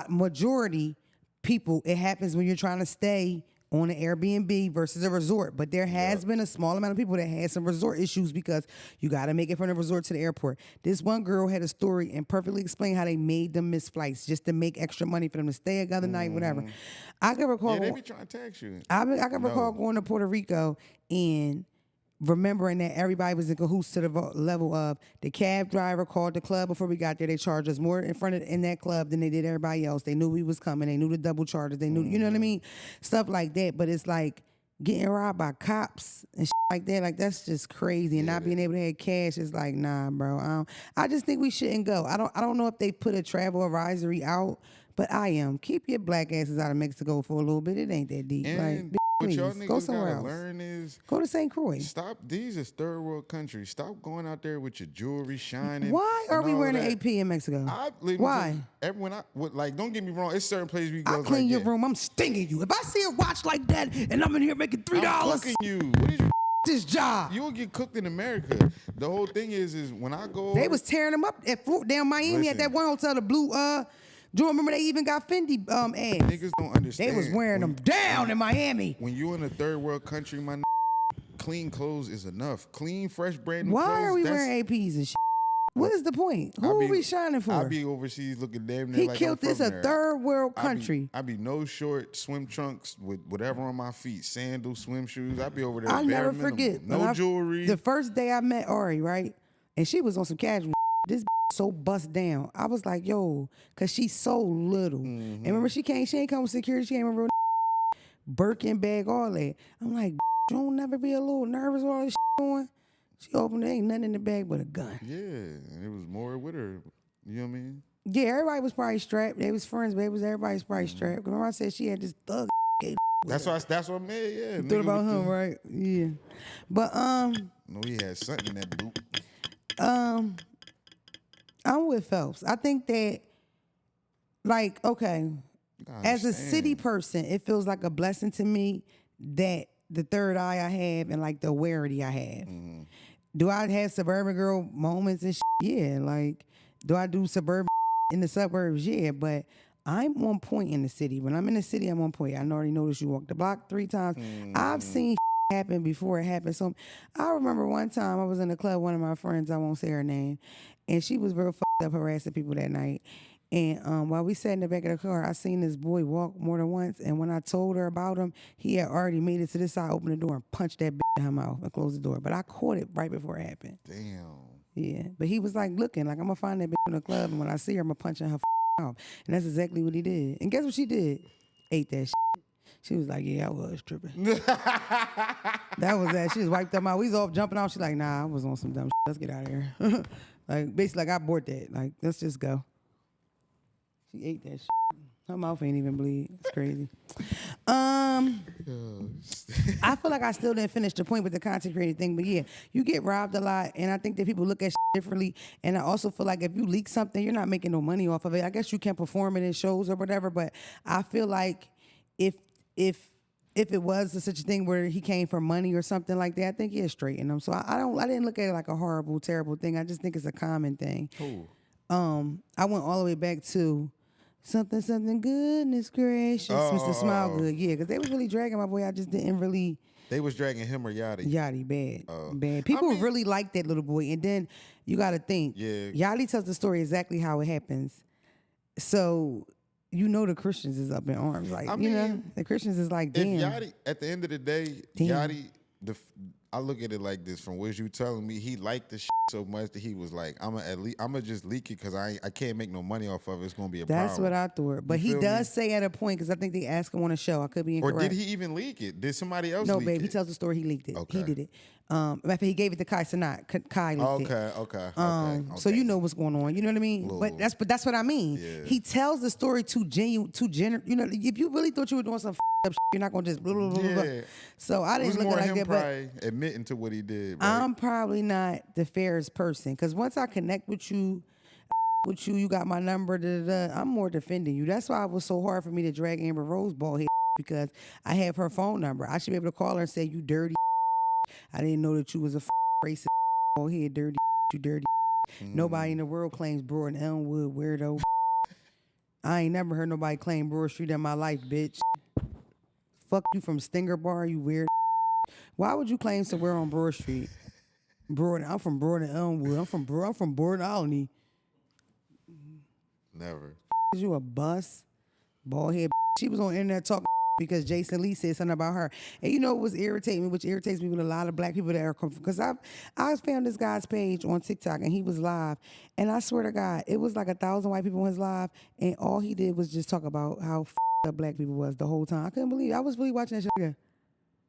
Majority people, it happens when you're trying to stay on an Airbnb versus a resort. But there has been a small amount of people that had some resort issues because you got to make it from the resort to the airport. This one girl had a story and perfectly explained how they made them miss flights just to make extra money for them to stay another night, whatever. I can recall. Yeah, they be trying to tax you. I can recall going to Puerto Rico and remembering that everybody was in cahoots to the level of the cab driver called the club before we got there. They charged us more in that club than they did everybody else. They knew we was coming. They knew the double charges. They knew, you know what I mean? Stuff like that. But it's like getting robbed by cops and shit like that. Like, that's just crazy. And not being able to have cash is like, nah, bro. I just think we shouldn't go. I don't know if they put a travel advisory out, but I am. Keep your black asses out of Mexico for a little bit. It ain't that deep. And Like, what please, y'all go niggas somewhere gotta else. learn is Go to St. Croix. stop. These is third world countries. Stop going out there with your jewelry shining. Why are and we all wearing that. an AP in Mexico? Why? Like, don't get me wrong. It's certain places we go. I it's clean like, your yeah, room. I'm stinging you. If I see a watch like that and I'm in here making $3, I'm cooking you. What is you? this job. You will get cooked in America. The whole thing is when I go. They was tearing them up at down Miami Listen. at that one hotel, the blue. Do you remember they even got Fendi ads? Niggas don't understand. They was wearing them down in Miami. When you in a third world country, my clean clothes is enough. Clean, fresh, brand new clothes. Why are we that's- wearing APs and shit? What is the point? Who I are we shining for? I be overseas looking damn near He like killed I'm this from a there. third world I be- country. I be no short swim trunks with whatever on my feet, sandals, swim shoes. I be over there. I'll bare never minimum. forget. No jewelry. The first day I met Ari, right? And she was on some casual. This so bust down. I was like, yo, because she's so little. And remember, she ain't come with security. She ain't remember Birkin bag, all that. I'm like, you don't never be a little nervous with all this going? She opened it, ain't nothing in the bag but a gun. yeah, and it was more with her. You know what I mean? Yeah, everybody was probably strapped. They was friends, but everybody's probably strapped. Remember I said she had this thug. That's what I made. Yeah, Thought nigga about with him, the- right? Yeah. But No, he had something in that boot. I'm with Phelps. I think that, like, okay, You gotta as a understand. city person, it feels like a blessing to me that the third eye I have and like the awareness I have. Mm-hmm. Do I have suburban girl moments and shit? Yeah. Like, do I do suburban in the suburbs? Yeah. But I'm on point in the city. When I'm in the city, I'm on point. I already noticed you walk the block 3 times. I've seen happen before it happened. So I remember one time I was in a club, one of my friends, I won't say her name, and she was real fucked up harassing people that night. And while we sat in the back of the car, I seen this boy walk more than once. And when I told her about him, he had already made it to this side, opened the door, and punched that bitch in her mouth and closed the door. But I caught it right before it happened. Damn. Yeah. But he was like looking, like, I'm going to find that bitch in the club. And when I see her, I'm going to punch in her mouth. And that's exactly what he did. And guess what she did? Ate that shit. She was like, yeah, I was tripping. That was that. She was wiped up. We was all jumping out. She's like, nah, I was on some dumb shit. Let's get out of here. Like, basically, like, I bought that. Like, let's just go. She ate that shit. Her mouth ain't even bleed. It's crazy. I feel like I still didn't finish the point with the content creator thing, but yeah, you get robbed a lot, and I think that people look at shit differently. And I also feel like if you leak something, you're not making no money off of it. I guess you can perform it in shows or whatever, but I feel like if it was such a thing where he came for money or something like that, I think he'd straighten them. So I didn't look at it like a horrible, terrible thing. I just think it's a common thing. Who? I went all the way back to something goodness gracious, Mr. Smile Good. Yeah, because they was really dragging my boy. I just didn't really. They was dragging him or Yachty? Yachty, bad. People really like that little boy. And then you got to think. Yeah. Yachty tells the story exactly how it happens. So, you know the Christians is up in arms. Like, the Christians is like, damn. If Yachty, at the end of the day, Yachty, I look at it like this. From what you telling me, he liked the shit so much that he was like, I'm gonna just leak it because I can't make no money off of it. It's gonna be a problem. That's what I thought. But he does say at a point, because I think they asked him on a show. I could be incorrect. Or did he even leak it? Did somebody else leak it? No, babe. He tells the story. He leaked it. Okay. He did it. Matter of fact, he gave it to Kai Sanat. Kai leaked it. Okay. So you know what's going on. You know what I mean? But that's what I mean. Yeah. He tells the story too genuine. You know, if you really thought you were doing some up shit, you're not gonna just blah, blah, blah, blah. Yeah. So I didn't It was look more at it him like that. probably admitting to what he did. Right? I'm probably not the fairest person, because once I connect with you, you got my number. I'm more defending you. That's why it was so hard for me to drag Amber Rose bald head, because I have her phone number. I should be able to call her and say, you dirty. I didn't know that you was a racist bald head, dirty. You dirty. Nobody in the world claims Broad and Elmwood, weirdo. I ain't never heard nobody claim Broad Street in my life, bitch. Fuck you from Stinger Bar, you weird. Why would you claim somewhere on Broad Street? I'm from Broad and Elmwood. I'm from Broad and Olney. Never. Is you a bus? Bald head. She was on the internet talking because Jason Lee said something about her. And you know what was irritating me, which irritates me with a lot of black people that are, because I found this guy's page on TikTok and he was live. And I swear to God, it was like 1,000 white people on his live. And all he did was just talk about how up black people was the whole time. I couldn't believe it. I was really watching that shit again.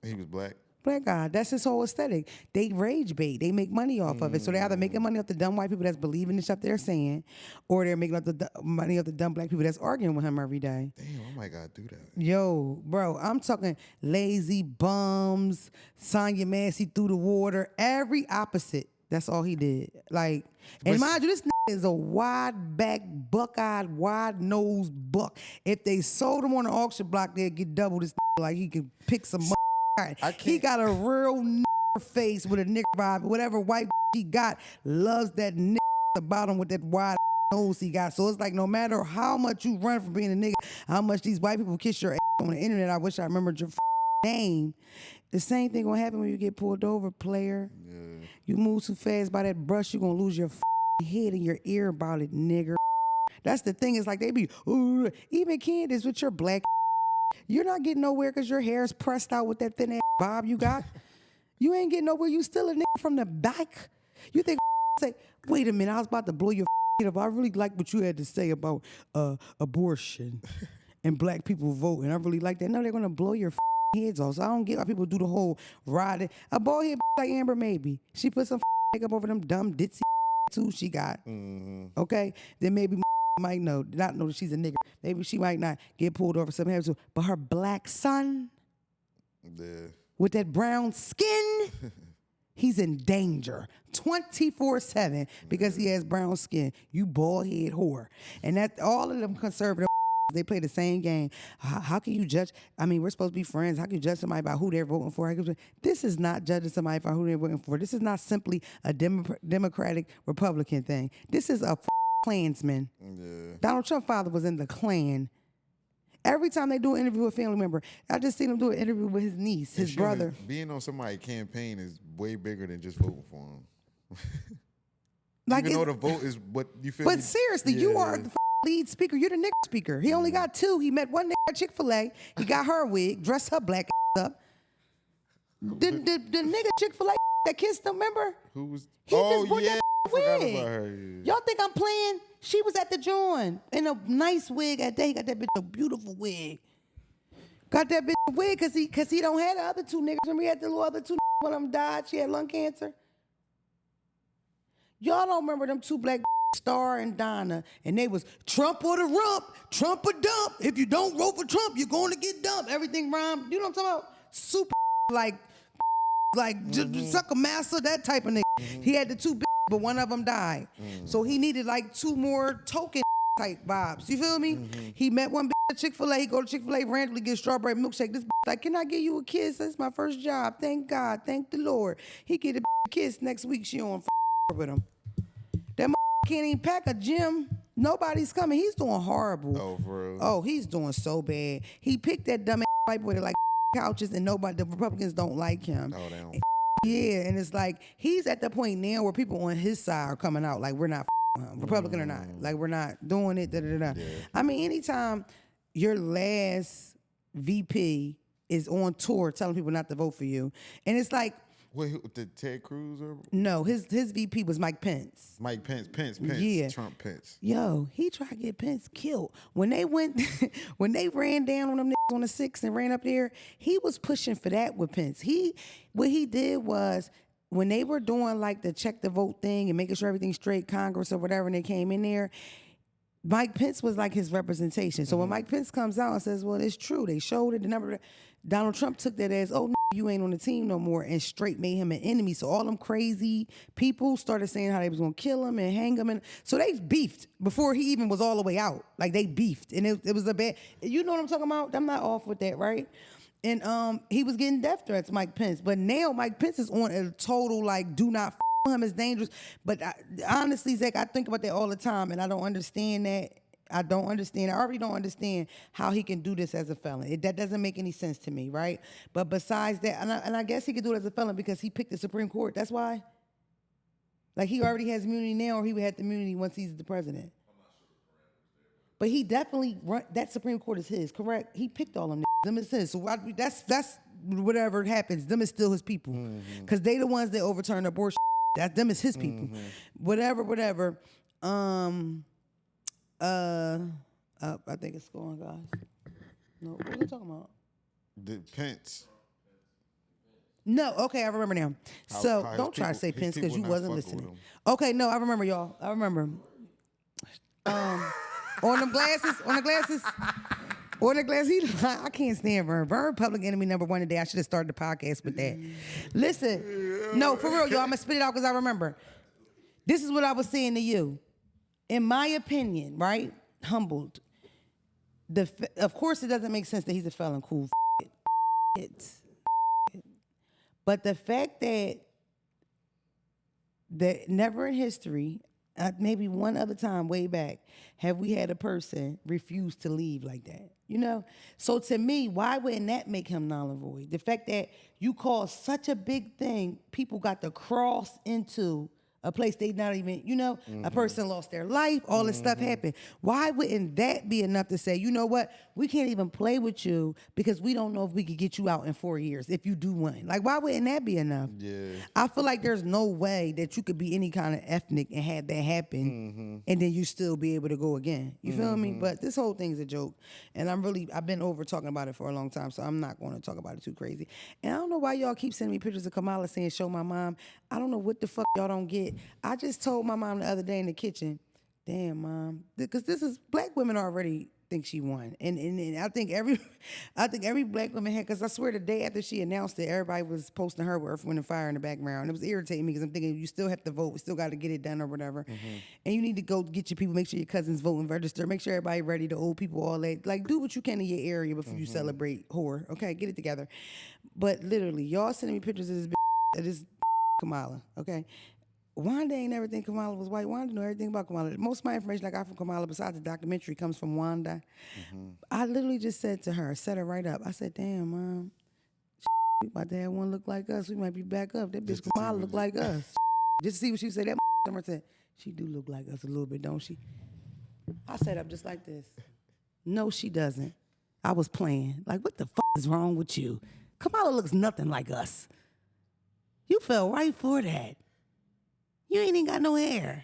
He was black. Black guy. That's his whole aesthetic. They rage bait. They make money off of it. So they're either making money off the dumb white people that's believing the stuff they're saying, or they're making money off the dumb black people that's arguing with him every day. Damn, I might gotta do that. Yo, bro, I'm talking lazy bums, Sonya Massey through the water, every opposite. That's all he did. Like, and mind you, this is a wide back, buck-eyed, wide-nosed buck. If they sold him on the auction block, they'd get double this like he could pick some money. He got a real face with a nigga vibe. Whatever white he got, loves that nigga at the bottom with that wide nose he got. So it's like no matter how much you run from being a nigga, how much these white people kiss your ass on the internet, I wish I remembered your name. The same thing gonna happen when you get pulled over, player. Yeah. You move too fast by that brush, you gonna lose your head and your ear about it, nigger. That's the thing. It's like they be, ooh, even Candace with your black. You're not getting nowhere because your hair is pressed out with that thin ass bob you got. You ain't getting nowhere. You still a nigga from the back. You think say, wait a minute, I was about to blow your up. I really like what you had to say about abortion and black people voting. I really like that. No, they're gonna blow your heads off. So I don't get why people do the whole riding. A bald head like Amber, maybe she put some makeup over them dumb ditzy too she got. Mm-hmm. Okay, then maybe might not know that she's a nigger. Maybe she might not get pulled over, something happens to her. But her black son, with that brown skin, he's in danger 24/7 because he has brown skin. You bald head whore. And that all of them conservative, they play the same game. How can you judge? I mean, we're supposed to be friends. How can you judge somebody by who they're voting for? This is not judging somebody by who they're voting for. This is not simply a Democratic Republican thing. This is a Klansman. Yeah. Donald Trump's father was in the Klan. Every time they do an interview with a family member, I just seen him do an interview with his niece, his brother. Being on somebody's campaign is way bigger than just voting for him. Like, even though the vote is what you feel. But seriously, you are the lead speaker. You're the nigga speaker. He only got two. He met one nigga at Chick-fil-A. He got her wig, dressed her black up. The nigga Chick-fil-A that kissed him, remember? Who was? He just bought that wig. About her, yeah. Y'all think I'm playing? She was at the joint in a nice wig at day. He got that bitch a beautiful wig. Got that bitch a wig because he don't have the other two niggas. Remember he had the little other two niggas, one of them died. She had lung cancer. Y'all don't remember them two black Star and Donna, and they was Trump or the rump, Trump or dump. If you don't vote for Trump, you're going to get dumped. Everything rhymed. You know what I'm talking about? Super like suck a master, that type of nigga. Mm-hmm. He had the two but one of them died. Mm-hmm. So he needed like two more token type vibes. You feel me? Mm-hmm. He met one at Chick-fil-A. He go to Chick-fil-A, randomly get strawberry milkshake. This like, can I give you a kiss? That's my first job. Thank God. Thank the Lord. He get a kiss next week. She on with him. That can't even pack a gym. Nobody's coming. He's doing horrible. Oh, for real? Oh, he's doing so bad. He picked that dumb white boy that like couches, and the Republicans don't like him. Oh, they don't. Yeah, and it's like he's at the point now where people on his side are coming out like we're not him, Republican or not, like we're not doing it. Yeah. I mean, anytime your last VP is on tour telling people not to vote for you, and it's like. Wait, did Ted Cruz or? No, his VP was Mike Pence. Mike Pence. Yeah. Trump Pence. Yo, he tried to get Pence killed. When they when they ran down on them niggas on the 6th and ran up there, he was pushing for that with Pence. What he did was, when they were doing like the check the vote thing and making sure everything's straight, Congress or whatever, and they came in there, Mike Pence was like his representation. So when Mike Pence comes out and says, well, it's true, they showed it, the number, Donald Trump took that as, oh, you ain't on the team no more, and straight made him an enemy. So all them crazy people started saying how they was gonna kill him and hang him, and so they beefed before he even was all the way out. Like they beefed, and it was a bad. You know what I'm talking about? I'm not off with that, right? And he was getting death threats, Mike Pence. But now Mike Pence is on a total like, do not him, it's dangerous. But honestly, Zach, I think about that all the time, and I don't understand that. I already don't understand how he can do this as a felon. That doesn't make any sense to me, right? But besides that, and I guess he could do it as a felon because he picked the Supreme Court. That's why. Like he already has immunity now, or he would have the immunity once he's the president. But he definitely that Supreme Court is his, correct? He picked all them. Them is his. So that's whatever happens. Them is still his people, because they the ones that overturn abortion. That them is his people. Whatever. I think it's going, guys. No, what are we talking about? The Pence. No, okay, I remember now. So don't try to say Pence because you wasn't listening. Okay, no, I remember, y'all. I remember. On the glasses. I can't stand Vern. Vern, public enemy number one today. I should have started the podcast with that. Listen, no, for real, y'all. I'm gonna spit it out because I remember. This is what I was saying to you. In my opinion, right? Humbled. Of course, it doesn't make sense that he's a felon. Cool. But the fact that never in history, maybe one other time way back, have we had a person refuse to leave like that? You know? So to me, why wouldn't that make him null and void? The fact that you call such a big thing, people got to cross into a place they not even, a person lost their life, all this stuff happened. Why wouldn't that be enough to say, you know what, we can't even play with you because we don't know if we could get you out in 4 years if you do one. Like, why wouldn't that be enough? Yeah. I feel like there's no way that you could be any kind of ethnic and have that happen and then you still be able to go again. You feel me? But this whole thing's a joke. And I've been over talking about it for a long time, so I'm not going to talk about it too crazy. And I don't know why y'all keep sending me pictures of Kamala saying, show my mom. I don't know what the fuck y'all don't get. I just told my mom the other day in the kitchen, damn, Mom, because this is, black women already think she won. And I think every black woman had, because I swear the day after she announced it, everybody was posting her with Earth, Wind, and Fire in the background. It was irritating me because I'm thinking you still have to vote. We still got to get it done or whatever. And you need to go get your people, make sure your cousins vote and register, make sure everybody ready, the old people, all that. Like, do what you can in your area before you celebrate whore. Okay, get it together. But literally, y'all sending me pictures of this Kamala, okay? Wanda ain't never think Kamala was white. Wanda know everything about Kamala. Most of my information I got from Kamala, besides the documentary, comes from Wanda. I literally just said to her, set her right up. I said, damn, Mom, we about to have one look like us. We might be back up. That bitch Kamala look like us. Just to see what she said. That I said, she do look like us a little bit, don't she? I sat up just like this. No, she doesn't. I was playing. Like, what the fuck is wrong with you? Kamala looks nothing like us. You fell right for that. You ain't even got no hair.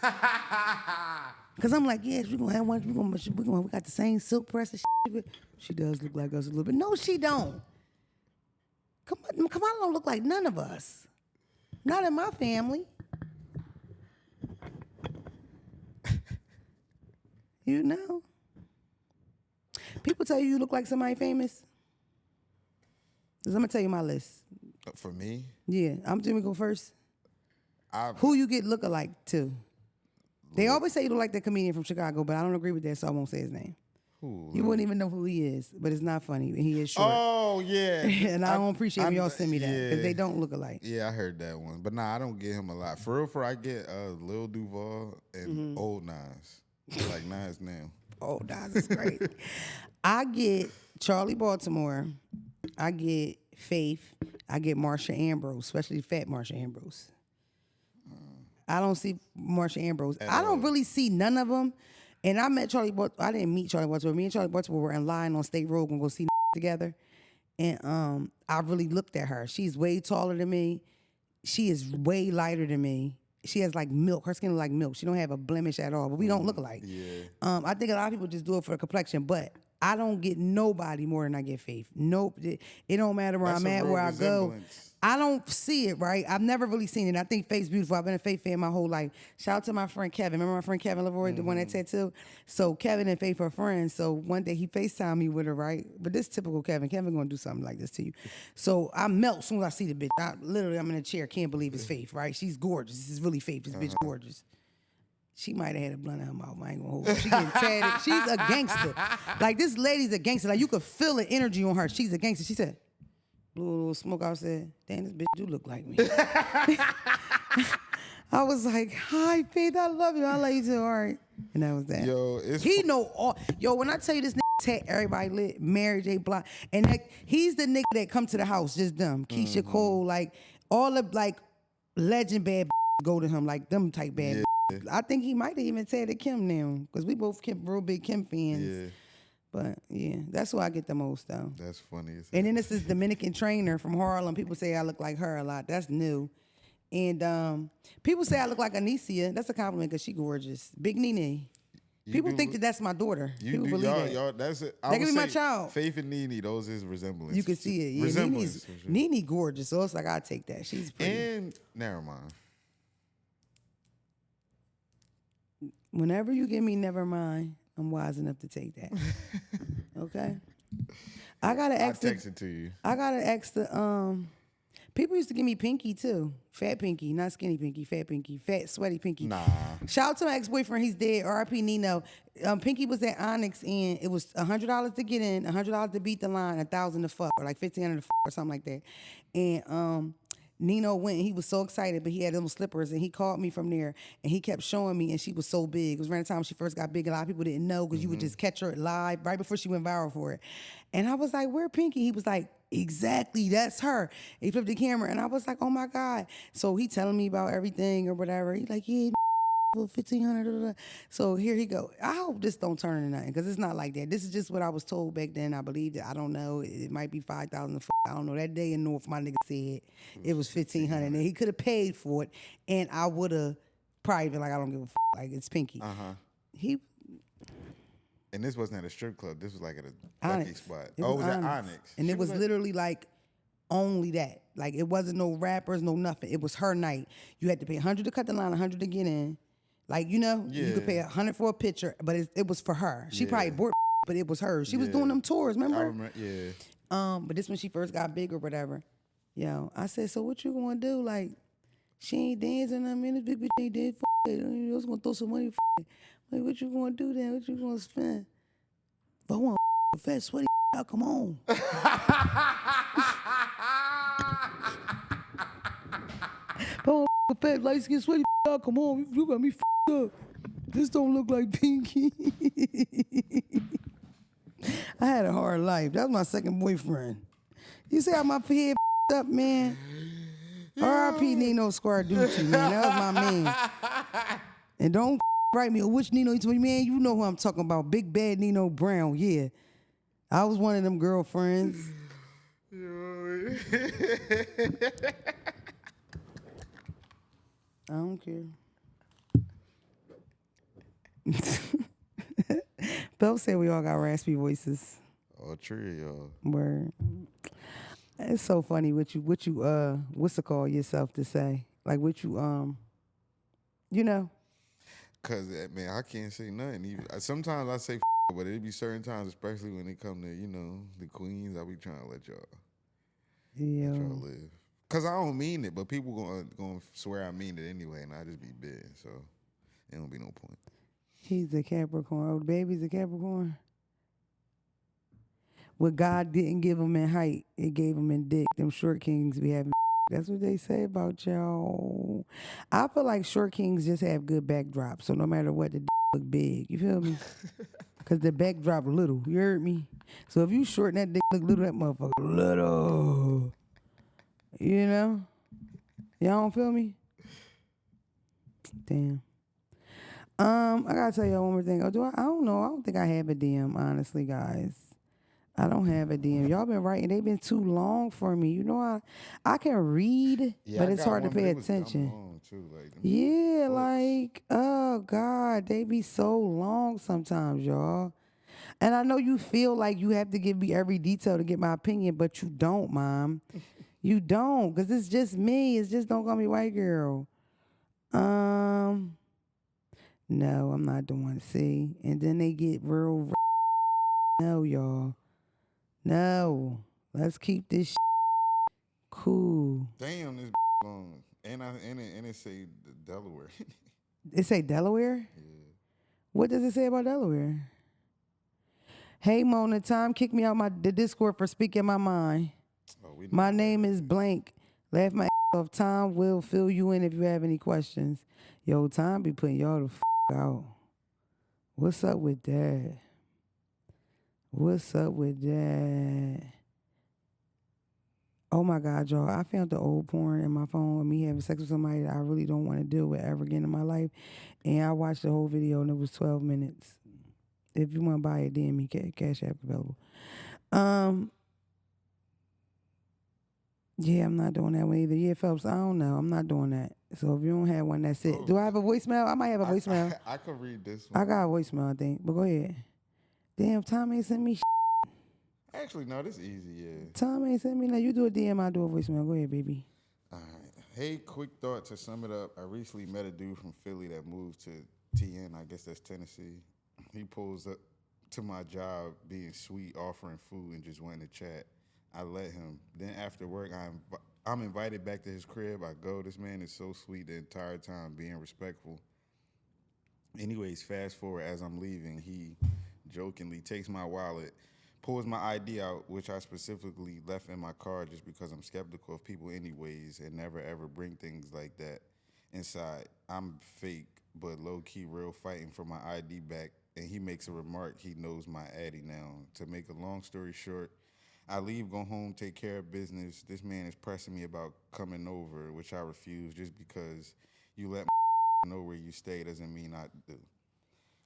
Cause I'm like, yes, we're gonna have one. We got the same silk press and shit. She does look like us a little bit. No, she don't. Kamala don't look like none of us. Not in my family. You know? People tell you look like somebody famous. Cause I'm gonna tell you my list. For me? Yeah, I'm gonna go first. Who you get look-alike to? They always say you look like that comedian from Chicago, but I don't agree with that, so I won't say his name. Who? You wouldn't even know who he is, but it's not funny. He is short. Oh yeah, And I don't appreciate when y'all send me that because yeah. they don't look alike. Yeah, I heard that one, but nah, I don't get him a lot. For real, I get Lil Duval and Old Nas, like Nas now. Oh, Nas is great. I get Charlie Baltimore. I get Faith. I get Marsha Ambrose, especially fat Marsha Ambrose. I don't see Marsha Ambrose. I don't really see none of them. And I met Charlie Baltimore. I didn't meet Charlie Baltimore. Me and Charlie Baltimore were in line on State Road and go see together. And I really looked at her. She's way taller than me. She is way lighter than me. She has like milk. Her skin is like milk. She don't have a blemish at all. But we don't look alike. Yeah. I think a lot of people just do it for the complexion. But I don't get nobody more than I get Faith. Nope. It don't matter where That's I'm a at, real where I go. resemblance. I don't see it, right? I've never really seen it. I think Faith's beautiful. I've been a Faith fan my whole life. Shout out to my friend Kevin. Remember my friend Kevin Leroy, the one that tattooed? So Kevin and Faith are friends. So one day he FaceTimed me with her, right? But this typical Kevin. Kevin gonna do something like this to you. So I melt as soon as I see the bitch. I'm in a chair, can't believe it's Faith, right? She's gorgeous. This is really Faith. This bitch gorgeous. She might have had a blunt in her mouth. I ain't gonna hold her. She getting tatted. She's a gangster. Like this lady's a gangster. Like you could feel the energy on her. She's a gangster. She said, blew a little smoke out, said, damn, this bitch do look like me. I was like, hi, Faith, I love you. I love you too, all right. And that was that. Yo, he know all. Yo, when I tell you this nigga tag everybody lit, Mary J. Blige, and like, he's the nigga that come to the house, just them. Keisha Cole, like, all the, like, legend bad go to him, like, them type bad. I think he might have even tagged Kim now, because we both real big Kim fans. Yeah. But yeah, that's who I get the most though. That's funny. And then this is Dominican trainer from Harlem. People say I look like her a lot. That's new. And people say I look like Anicia. That's a compliment because she gorgeous. Big Nene. People think that that's my daughter. People believe that. Y'all, that's it. That could be my child. Faith and Nene, those is resemblance. You can see it. Yeah, resemblance. Nene gorgeous. So it's like I take that. She's pretty. And never mind. Whenever you give me never mind, I'm wise enough to take that. Okay? I gotta ask I'll text it to you. I gotta ask the people used to give me Pinky too. Fat Pinky, not skinny Pinky, fat sweaty Pinky. Nah. Shout out to my ex-boyfriend, he's dead, R.I.P. Nino. Pinky was at Onyx and it was $100 to get in, $100 to beat the line, $1,000 to fuck, or like $1,500 to fuck or something like that. And Nino went and he was so excited, but he had them slippers and he called me from there and he kept showing me and she was so big. It was around the time she first got big. A lot of people didn't know because you would just catch her live right before she went viral for it. And I was like, where Pinky? He was like, exactly, that's her. He flipped the camera and I was like, oh my God. So he telling me about everything or whatever. He like, yeah, 1,500. So here he go. I hope this don't turn into nothing because it's not like that. This is just what I was told back then. I believed it. I don't know. It might be 5,000. I don't know. That day in North, my nigga said it was 1,500. And he could have paid for it, and I would have probably been like, I don't give a like it's Pinky. He. And this wasn't at a strip club. This was like at a Onyx. Ducky spot. It Oh, was it was at Onyx. Onyx. And She it was like- literally like only that. Like it wasn't no rappers, no nothing. It was her night. You had to pay $100 to cut the line, $100 to get in. Like, you know, you could pay $100 for a picture, but it was for her. She probably bought, but it was hers. She was doing them tours, remember? I remember, yeah. But this when she first got big or whatever. Yo, I said, so what you gonna do? Like, she ain't dancing. I mean, this big bitch ain't dead. You was gonna throw some money. Like, what you gonna do then? What you gonna spend? If I want a fat sweaty, I'll come on. If I want a fat light skin sweaty, I'll come on. You got me up. This don't look like Pinky. I had a hard life. That was my second boyfriend. You see how my head up, man? R.I.P. Nino Squarducci, man. That was my man. And don't write me, which Nino you told me, man, you know who I'm talking about. Big bad Nino Brown, yeah. I was one of them girlfriends. I don't care. Belle said we all got raspy voices. Oh, true, y'all. Word. It's so funny what you what's it called yourself to say? Like what you you know? Cause man, I can't say nothing. Even sometimes I say, but it be certain times, especially when it come to the queens. I be trying to let y'all live. Cause I don't mean it, but people gonna swear I mean it anyway, and I just be big, so it don't be no point. He's a Capricorn. Oh, the baby's a Capricorn. What God didn't give them in height, it gave them in dick. Them short kings be having. That's what they say about y'all. I feel like short kings just have good backdrops, so no matter what, the dick look big. You feel me? Cause the backdrop little. You heard me? So if you short and that dick look little, that motherfucker little. You know? Y'all don't feel me? Damn. I gotta tell y'all one more thing. Oh, I don't know. I don't think I have a DM, honestly, guys. I don't have a DM. Y'all been writing. They've been too long for me. You know, I can read, but it's hard to pay attention. Long too, Yeah, books. like, oh God, they be so long sometimes, y'all. And I know you feel like you have to give me every detail to get my opinion, but you don't, Mom. You don't, because it's just me. It's just don't call me white girl. No, I'm not the one. See, and then they get real. No, y'all. No, let's keep this cool. Damn, this long. And it say Delaware. It say Delaware? Yeah. What does it say about Delaware? Hey, Mona, Tom kicked me out the Discord for speaking my mind. My name is blank. Laugh my off. Tom will fill you in if you have any questions. Yo, Tom be putting y'all the out. What's up with that? What's up with that? Oh my God, y'all. I found the old porn in my phone of me having sex with somebody that I really don't want to deal with ever again in my life. And I watched the whole video and it was 12 minutes. If you want to buy it, DM me, Cash App available. Yeah, I'm not doing that one either. Yeah, Phelps, I don't know. I'm not doing that. So if you don't have one, that's it. Oh. Do I have a voicemail? I might have a voicemail. I could read this one. I got a voicemail, I think. But go ahead. Damn, Tom ain't sent me Actually, no, this is easy, yeah. Tom ain't sent me. Now you do a DM, I do a voicemail. Go ahead, baby. All right. Hey, quick thought to sum it up. I recently met a dude from Philly that moved to TN. I guess that's Tennessee. He pulls up to my job being sweet, offering food, and just wanting to chat. I let him. Then after work, I'm invited back to his crib. I go. This man is so sweet the entire time, being respectful. Anyways, fast forward as I'm leaving, he jokingly takes my wallet, pulls my ID out, which I specifically left in my car just because I'm skeptical of people anyways and never ever bring things like that inside. I'm fake, but low-key real fighting for my ID back, and he makes a remark he knows my addy now. To make a long story short, I leave, go home, take care of business. This man is pressing me about coming over, which I refuse just because you let know where you stay doesn't mean I do.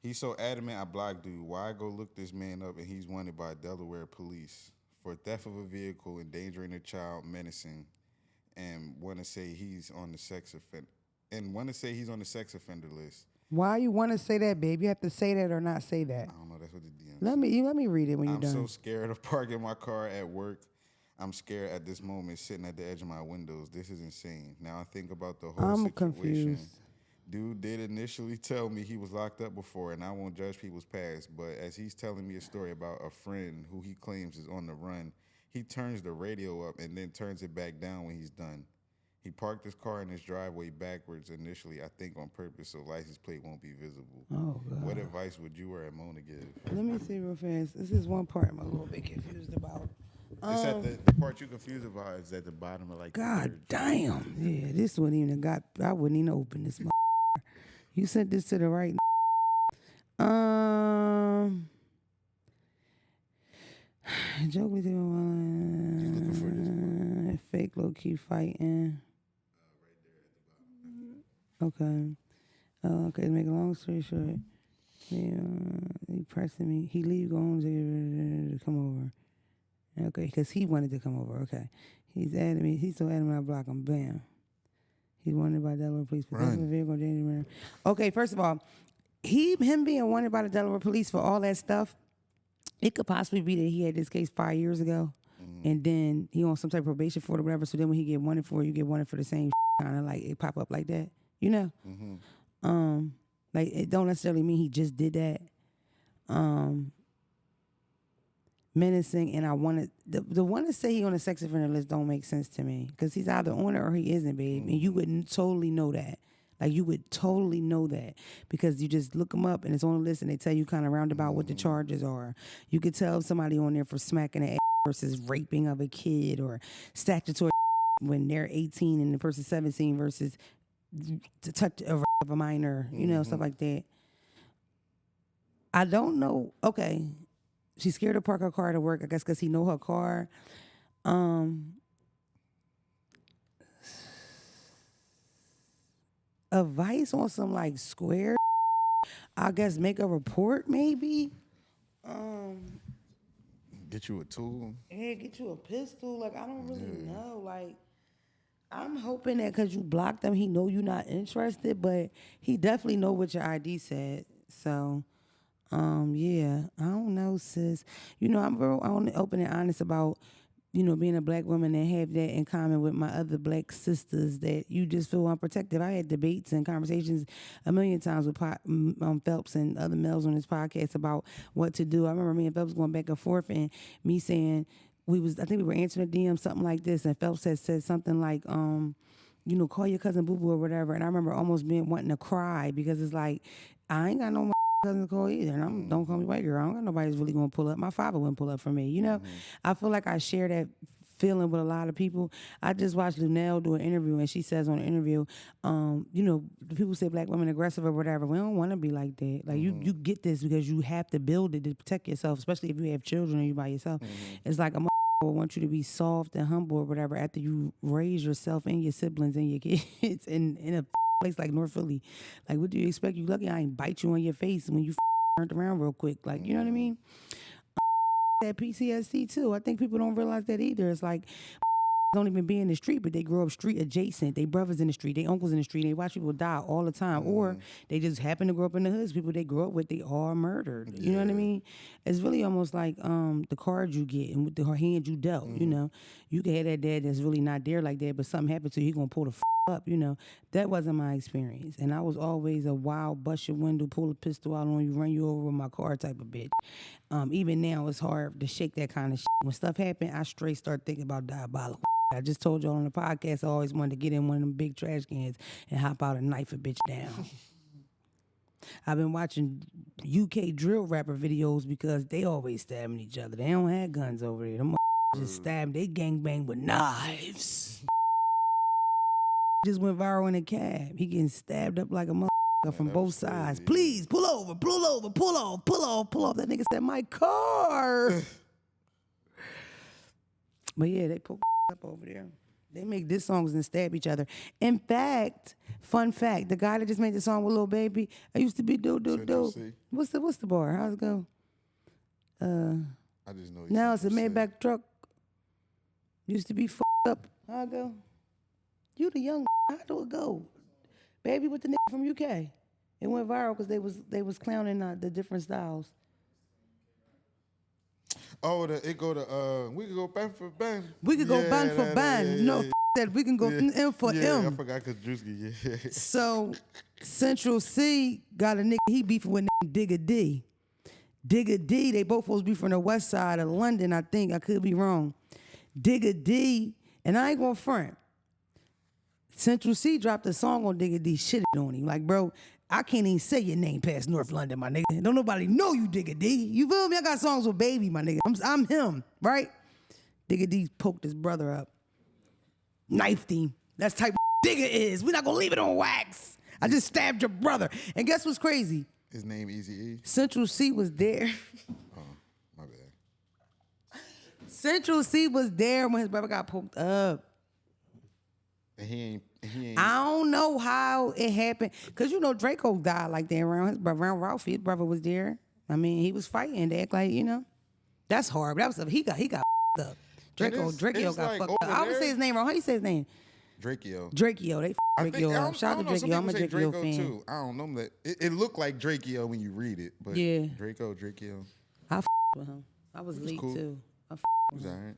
He's so adamant I blocked dude. Why go look this man up and he's wanted by Delaware police for theft of a vehicle, endangering a child, menacing, and want to say he's on the sex offender list. Why you want to say that, babe? You have to say that or not say that. I don't know. That's what the DM Let me read it when you're done. I'm so scared of parking my car at work. I'm scared at this moment sitting at the edge of my windows. This is insane. Now I think about the whole situation. Confused. Dude did initially tell me he was locked up before, and I won't judge people's past, but as he's telling me a story about a friend who he claims is on the run, he turns the radio up and then turns it back down when he's done. He parked his car in his driveway backwards initially, I think on purpose, so license plate won't be visible. Oh, God. What advice would you or Mona give? Let me see real fast. This is one part I'm a little bit confused about. It's at the part you're confused about is at the bottom of like God the third. damn. Yeah, this wouldn't even I wouldn't even open this. You sent this to the right. Jokingly You looking for this? Fake low key fighting. Okay. Okay, to make a long story short, he pressing me. He leave, go home to come over. Okay, because he wanted to come over. Okay. He's adding me. He's so adamant I block him. Bam. He's wanted by Delaware police for vehicle danger. Okay, first of all, him being wanted by the Delaware police for all that stuff, it could possibly be that he had this case 5 years ago, and then he on some type of probation for it or whatever. So then when he get wanted for it, you get wanted for the same kind of like it pop up like that, you know. Like it don't necessarily mean he just did that. Menacing, and I wanted the one to say he on a sex offender list don't make sense to me because he's either on it or he isn't, babe, and you wouldn't totally know that. Like you would totally know that because you just look them up and it's on the list and they tell you kind of roundabout what the charges are. You could tell if somebody on there for smacking an ass versus raping of a kid or statutory when they're 18 and the person's 17 versus to touch of a minor, you know, stuff like that. I don't know. Okay. She's scared to park her car to work, I guess, because he know her car. Advice on some like square, I guess make a report maybe. Get you a tool. Yeah, get you a pistol. Like I don't really know. Like I'm hoping that because you blocked him, he know you're not interested, but he definitely know what your ID said. So, yeah, I don't know, sis. You know, I'm real open and honest about, you know, being a black woman and have that in common with my other black sisters that you just feel unprotected. I had debates and conversations a million times with Phelps and other males on this podcast about what to do. I remember me and Phelps going back and forth and me saying, I think we were answering a DM, something like this, and Phelps had said something like, you know, call your cousin Boo Boo or whatever. And I remember almost wanting to cry because it's like, I ain't got no cousin to call either. And don't call me white girl. I don't got nobody that's really going to pull up. My father wouldn't pull up for me. You know, I feel like I share that feeling with a lot of people. I just watched Lunel do an interview and she says on the interview, you know, people say black women aggressive or whatever. We don't want to be like that. Like you get this because you have to build it to protect yourself, especially if you have children and you by yourself. It's like a want you to be soft and humble or whatever after you raise yourself and your siblings and your kids in a place like North Philly. Like, what do you expect? You lucky I ain't bite you on your face when you turned around real quick. Like, you know what I mean? That PTSD too. I think people don't realize that either. It's like don't even be in the street, but they grow up street adjacent. They brothers in the street, they uncles in the street. They watch people die all the time, or they just happen to grow up in the hoods. People they grow up with, they are murdered. You know what I mean? It's really almost like the cards you get and with the hand you dealt. You know, you can have that dad that's really not there like that, but something happened to you, he gonna pull the up. You know, that wasn't my experience, and I was always a wild, bust your window, pull a pistol out on you, run you over with my car type of bitch. Even now, it's hard to shake that kind of shit. When stuff happen, I straight start thinking about diabolical. I just told y'all on the podcast I always wanted to get in one of them big trash cans and hop out and knife a bitch down. I've been watching UK drill rapper videos because they always stabbing each other. They don't have guns over there. Them just stab. They gangbang with knives. Just went viral in a cab. He getting stabbed up like a motherfucker from both sides. Please pull over, pull over, pull off, pull off, pull off. That nigga said my car. But yeah, they pull up over there. They make diss songs and stab each other. In fact, fun fact, the guy that just made the song with Lil Baby, I used to be do. What's the bar? How's it go? I just know. Now it's a Maybach truck. Used to be up. How it go? You the young. How do it go? Baby with the nigga from UK. It went viral because they was clowning the different styles. Oh, it go to we could go bang for bang. We could go bang for bang. No, that we can go M for M. I forgot because Drewski. Yeah. So Central C got a nigga. He beefing with nigga Digga D. Digga D. They both supposed to be from the west side of London. I think I could be wrong. Digga D, and I ain't gonna front. Central C dropped a song on Digga D, shitted on him. Like, bro, I can't even say your name past North London, my nigga. Don't nobody know you, Digga D. You feel me? I got songs with Baby, my nigga. I'm him, right? Digga D poked his brother up. Knifed him. That's the type of Digga is. We're not gonna leave it on wax. I just stabbed your brother. And guess what's crazy? His name Eazy-E? Central C was there. Oh, my bad. Central C was there when his brother got poked up. And he ain't. I don't know how it happened. Because, you know, Draco died like that around his brother, around Ralphie. His brother was there. I mean, he was fighting. They act like, you know. That's hard. That was he got up. Draco got like fucked up. I would say his name wrong. How you say his name? Drakeo. Drakeo. They Drakeo up. Shout out to Drakeo. I'm a Drakeo fan. Too. I don't know that. It looked like Drakeo when you read it. But yeah. Drakeo. I with him. I was late cool. too. I was all right.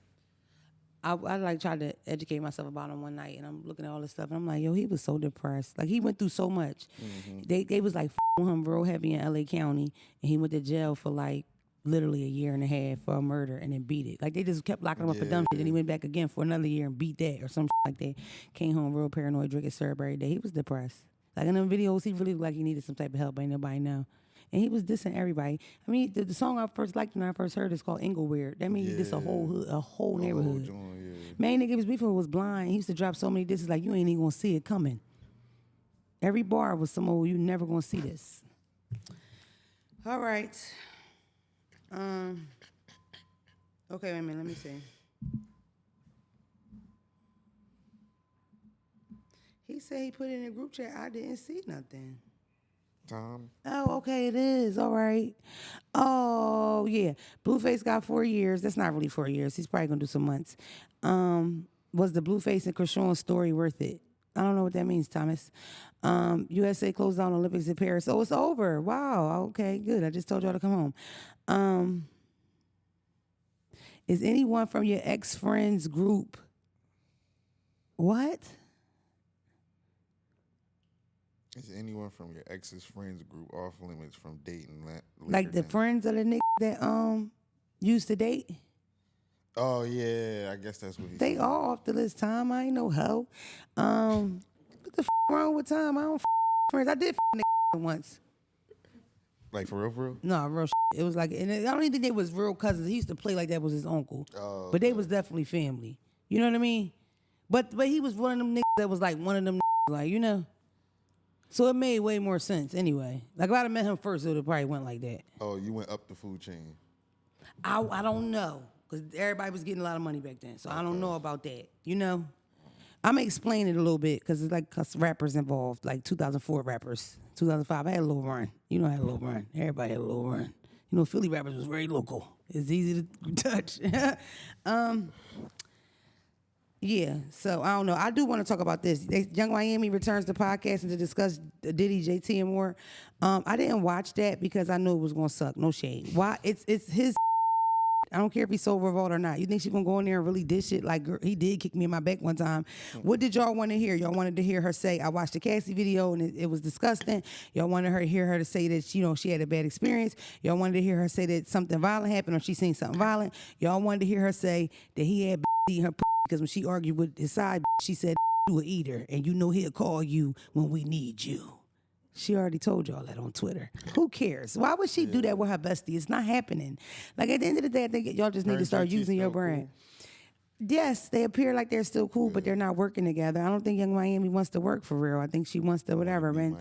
I like tried to educate myself about him one night, and I'm looking at all this stuff, and I'm like, yo, he was so depressed. Like, he went through so much. Mm-hmm. They was like with him real heavy in LA County, and he went to jail for like literally a year and a half for a murder, and then beat it. Like, they just kept locking him up for dumb shit. Then he went back again for another year and beat that or some shit like that. Came home real paranoid, drinking syrup every day. He was depressed. Like in them videos, he really looked like he needed some type of help. Ain't nobody know. And he was dissing everybody. I mean, the song I first liked when I first heard is called Ingleweird. That means he dissed a whole hood, a whole neighborhood. Main nigga was beefing was blind. He used to drop so many disses like you ain't even gonna see it coming. Every bar was some old, you never gonna see this. All right. Okay, wait a minute, let me see. He said he put it in a group chat. I didn't see nothing. Tom. Oh, okay, it is. All right. Oh, yeah. Blueface got 4 years. That's not really 4 years. He's probably going to do some months. Was the Blueface and Krishan story worth it? I don't know what that means, Thomas. USA closed down Olympics in Paris. Oh, it's over. Wow. Okay, good. I just told y'all to come home. Is anyone from your ex-friends group? What? Is anyone from your ex's friends group off limits from dating? Like the friends of the nigga that used to date? Oh yeah, I guess that's what he They said. all off the list. Tom, I ain't no hoe. What the wrong with Tom? I don't friends. I did nigga once. Like for real? No, real It was like, and I don't even think they was real cousins. He used to play like that was his uncle. Oh, but they was definitely family. You know what I mean? But he was one of them niggas that was like one of them niggas, like, you know? So it made way more sense anyway. Like if I'd have met him first, it would have probably went like that. Oh, you went up the food chain. I don't know. Because everybody was getting a lot of money back then. So I don't know about that. You know? I'm going to explain it a little bit because it's like rappers involved, like 2004 rappers. 2005, I had a little run. You know I had a little run. Everybody had a little run. You know, Philly rappers was very local. It's easy to touch. Yeah, so I don't know. I do want to talk about this. Young Miami returns to podcasting to discuss Diddy, JT, and more. I didn't watch that because I knew it was going to suck. No shade. Why? It's his. I don't care if he's so revolt or not. You think she's going to go in there and really dish it? Like, girl, he did kick me in my back one time. What did y'all want to hear? Y'all wanted to hear her say, I watched the Cassie video and it was disgusting. Y'all wanted to hear her to say that, you know, she had a bad experience. Y'all wanted to hear her say that something violent happened or she seen something violent. Y'all wanted to hear her say that he had eating her because when she argued with his side, she said, you a eater and you know he'll call you when we need you. She already told y'all that on Twitter. Who cares? Why would she do that with her bestie? It's not happening. Like, at the end of the day, I think y'all just need to start using your brain. Cool. Yes, they appear like they're still cool, but they're not working together. I don't think Young Miami wants to work for real. I think she wants to whatever, man.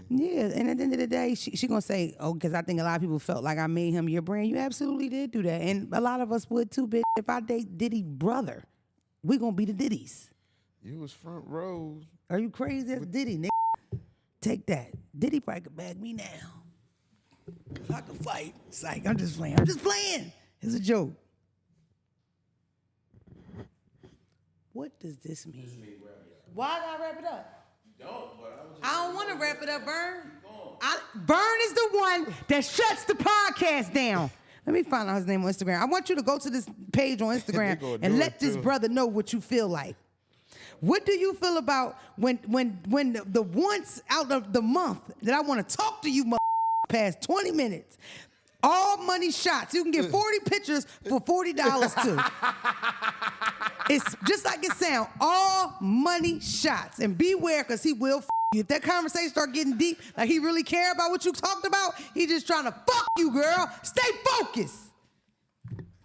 Yeah, and at the end of the day, she going to say, oh, because I think a lot of people felt like I made him your brand. You absolutely did do that. And a lot of us would too, bitch. If I date Diddy brother, we going to be the Diddies. You was front row. Are you crazy? That's Diddy, nigga. Take that. Diddy probably could bag me now. I could fight. It's like, I'm just playing. It's a joke. What does this mean? Why I gotta wrap it up? You don't, but I don't want to wrap it up, Vern. Vern is the one that shuts the podcast down. Let me find out his name on Instagram. I want you to go to this page on Instagram and let this brother know what you feel like. What do you feel about when the once out of the month that I want to talk to you past 20 minutes, all money shots. You can get 40 pictures for $40 too. It's just like it sound, all money shots. And beware, because he will you. If that conversation start getting deep, like he really care about what you talked about, he just trying to fuck you, girl. Stay focused.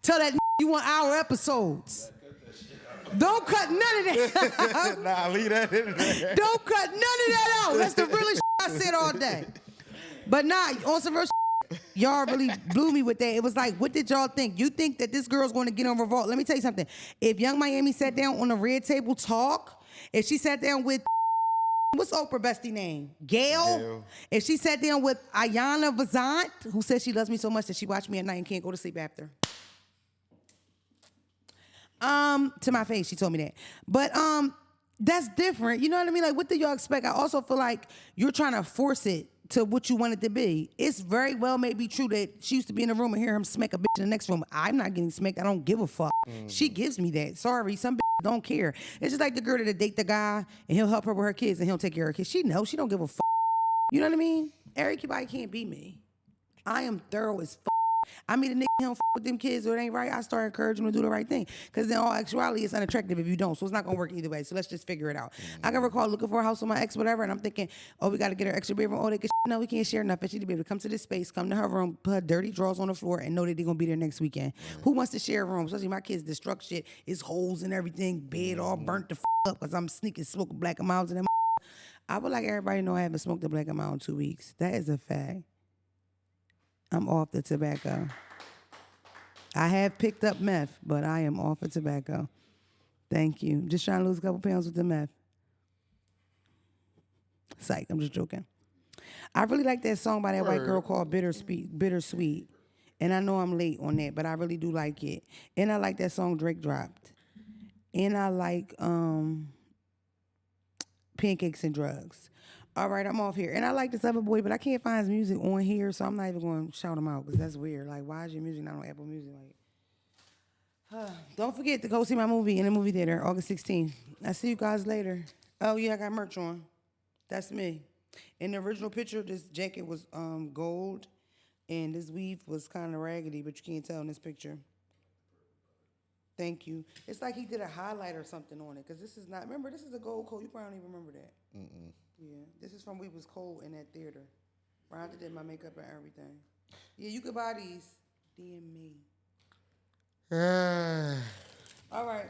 Tell that you want our episodes. Don't cut none of that. Nah, leave that in there. Don't cut none of that out. That's the realest I said all day. But nah, on some real y'all really blew me with that. It was like, what did y'all think? You think that this girl's going to get on revolt? Let me tell you something. If Young Miami sat down on a red table talk, if she sat down with, what's Oprah bestie name? Gail? If she sat down with Ayana Vazant, who says she loves me so much that she watched me at night and can't go to sleep after. To my face, she told me that. But that's different. You know what I mean? Like, what do y'all expect? I also feel like you're trying to force it to what you want it to be. It's very well may be true that she used to be in the room and hear him smack a bitch in the next room. I'm not getting smacked. I don't give a fuck. She gives me that. Sorry, some bitch don't care. It's just like the girl that date the guy and he'll help her with her kids and he'll take care of her kids. She knows. She don't give a fuck. You know what I mean? Everybody can't be me. I am thorough as fuck. I mean, the nigga don't with them kids or it ain't right, I start encouraging them to do the right thing. Because in all actuality, it's unattractive if you don't. So it's not going to work either way. So let's just figure it out. I can recall looking for a house with my ex, whatever, and I'm thinking, oh, we got to get her extra bedroom. Oh, they can no, we can't share nothing. She need to be able to come to this space, come to her room, put her dirty drawers on the floor, and know that they're going to be there next weekend. Who wants to share a room? Especially my kids destruct shit. It's holes and everything, bed all burnt the up because I'm sneaking smoking black and miles in them. I would like everybody to know I haven't smoked a black and mild in 2 weeks. That is a fact. I'm off the tobacco. I have picked up meth, but I am off of tobacco. Thank you. Just trying to lose a couple pounds with the meth. Psych, I'm just joking. I really like that song by that white girl called Bittersweet. And I know I'm late on that, but I really do like it. And I like that song Drake dropped. And I like Pancakes and Drugs. All right, I'm off here. And I like this other boy, but I can't find his music on here, so I'm not even going to shout him out because that's weird. Like, why is your music not on Apple Music? Like, don't forget to go see my movie in the movie theater, August 16th. I'll see you guys later. Oh, yeah, I got merch on. That's me. In the original picture, this jacket was gold, and this weave was kind of raggedy, but you can't tell in this picture. Thank you. It's like he did a highlight or something on it, because this is not, remember, this is a gold coat. You probably don't even remember that. Mm-mm. Yeah, this is from We Was Cold in that theater, where I did my makeup and everything. Yeah, you could buy these. DM me. All right.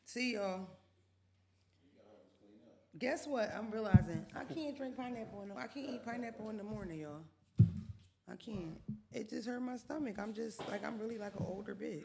See y'all. Guess what? I'm realizing I can't drink pineapple. I can't eat pineapple in the morning, y'all. I can't. It just hurt my stomach. I'm just like, I'm really like an older bitch.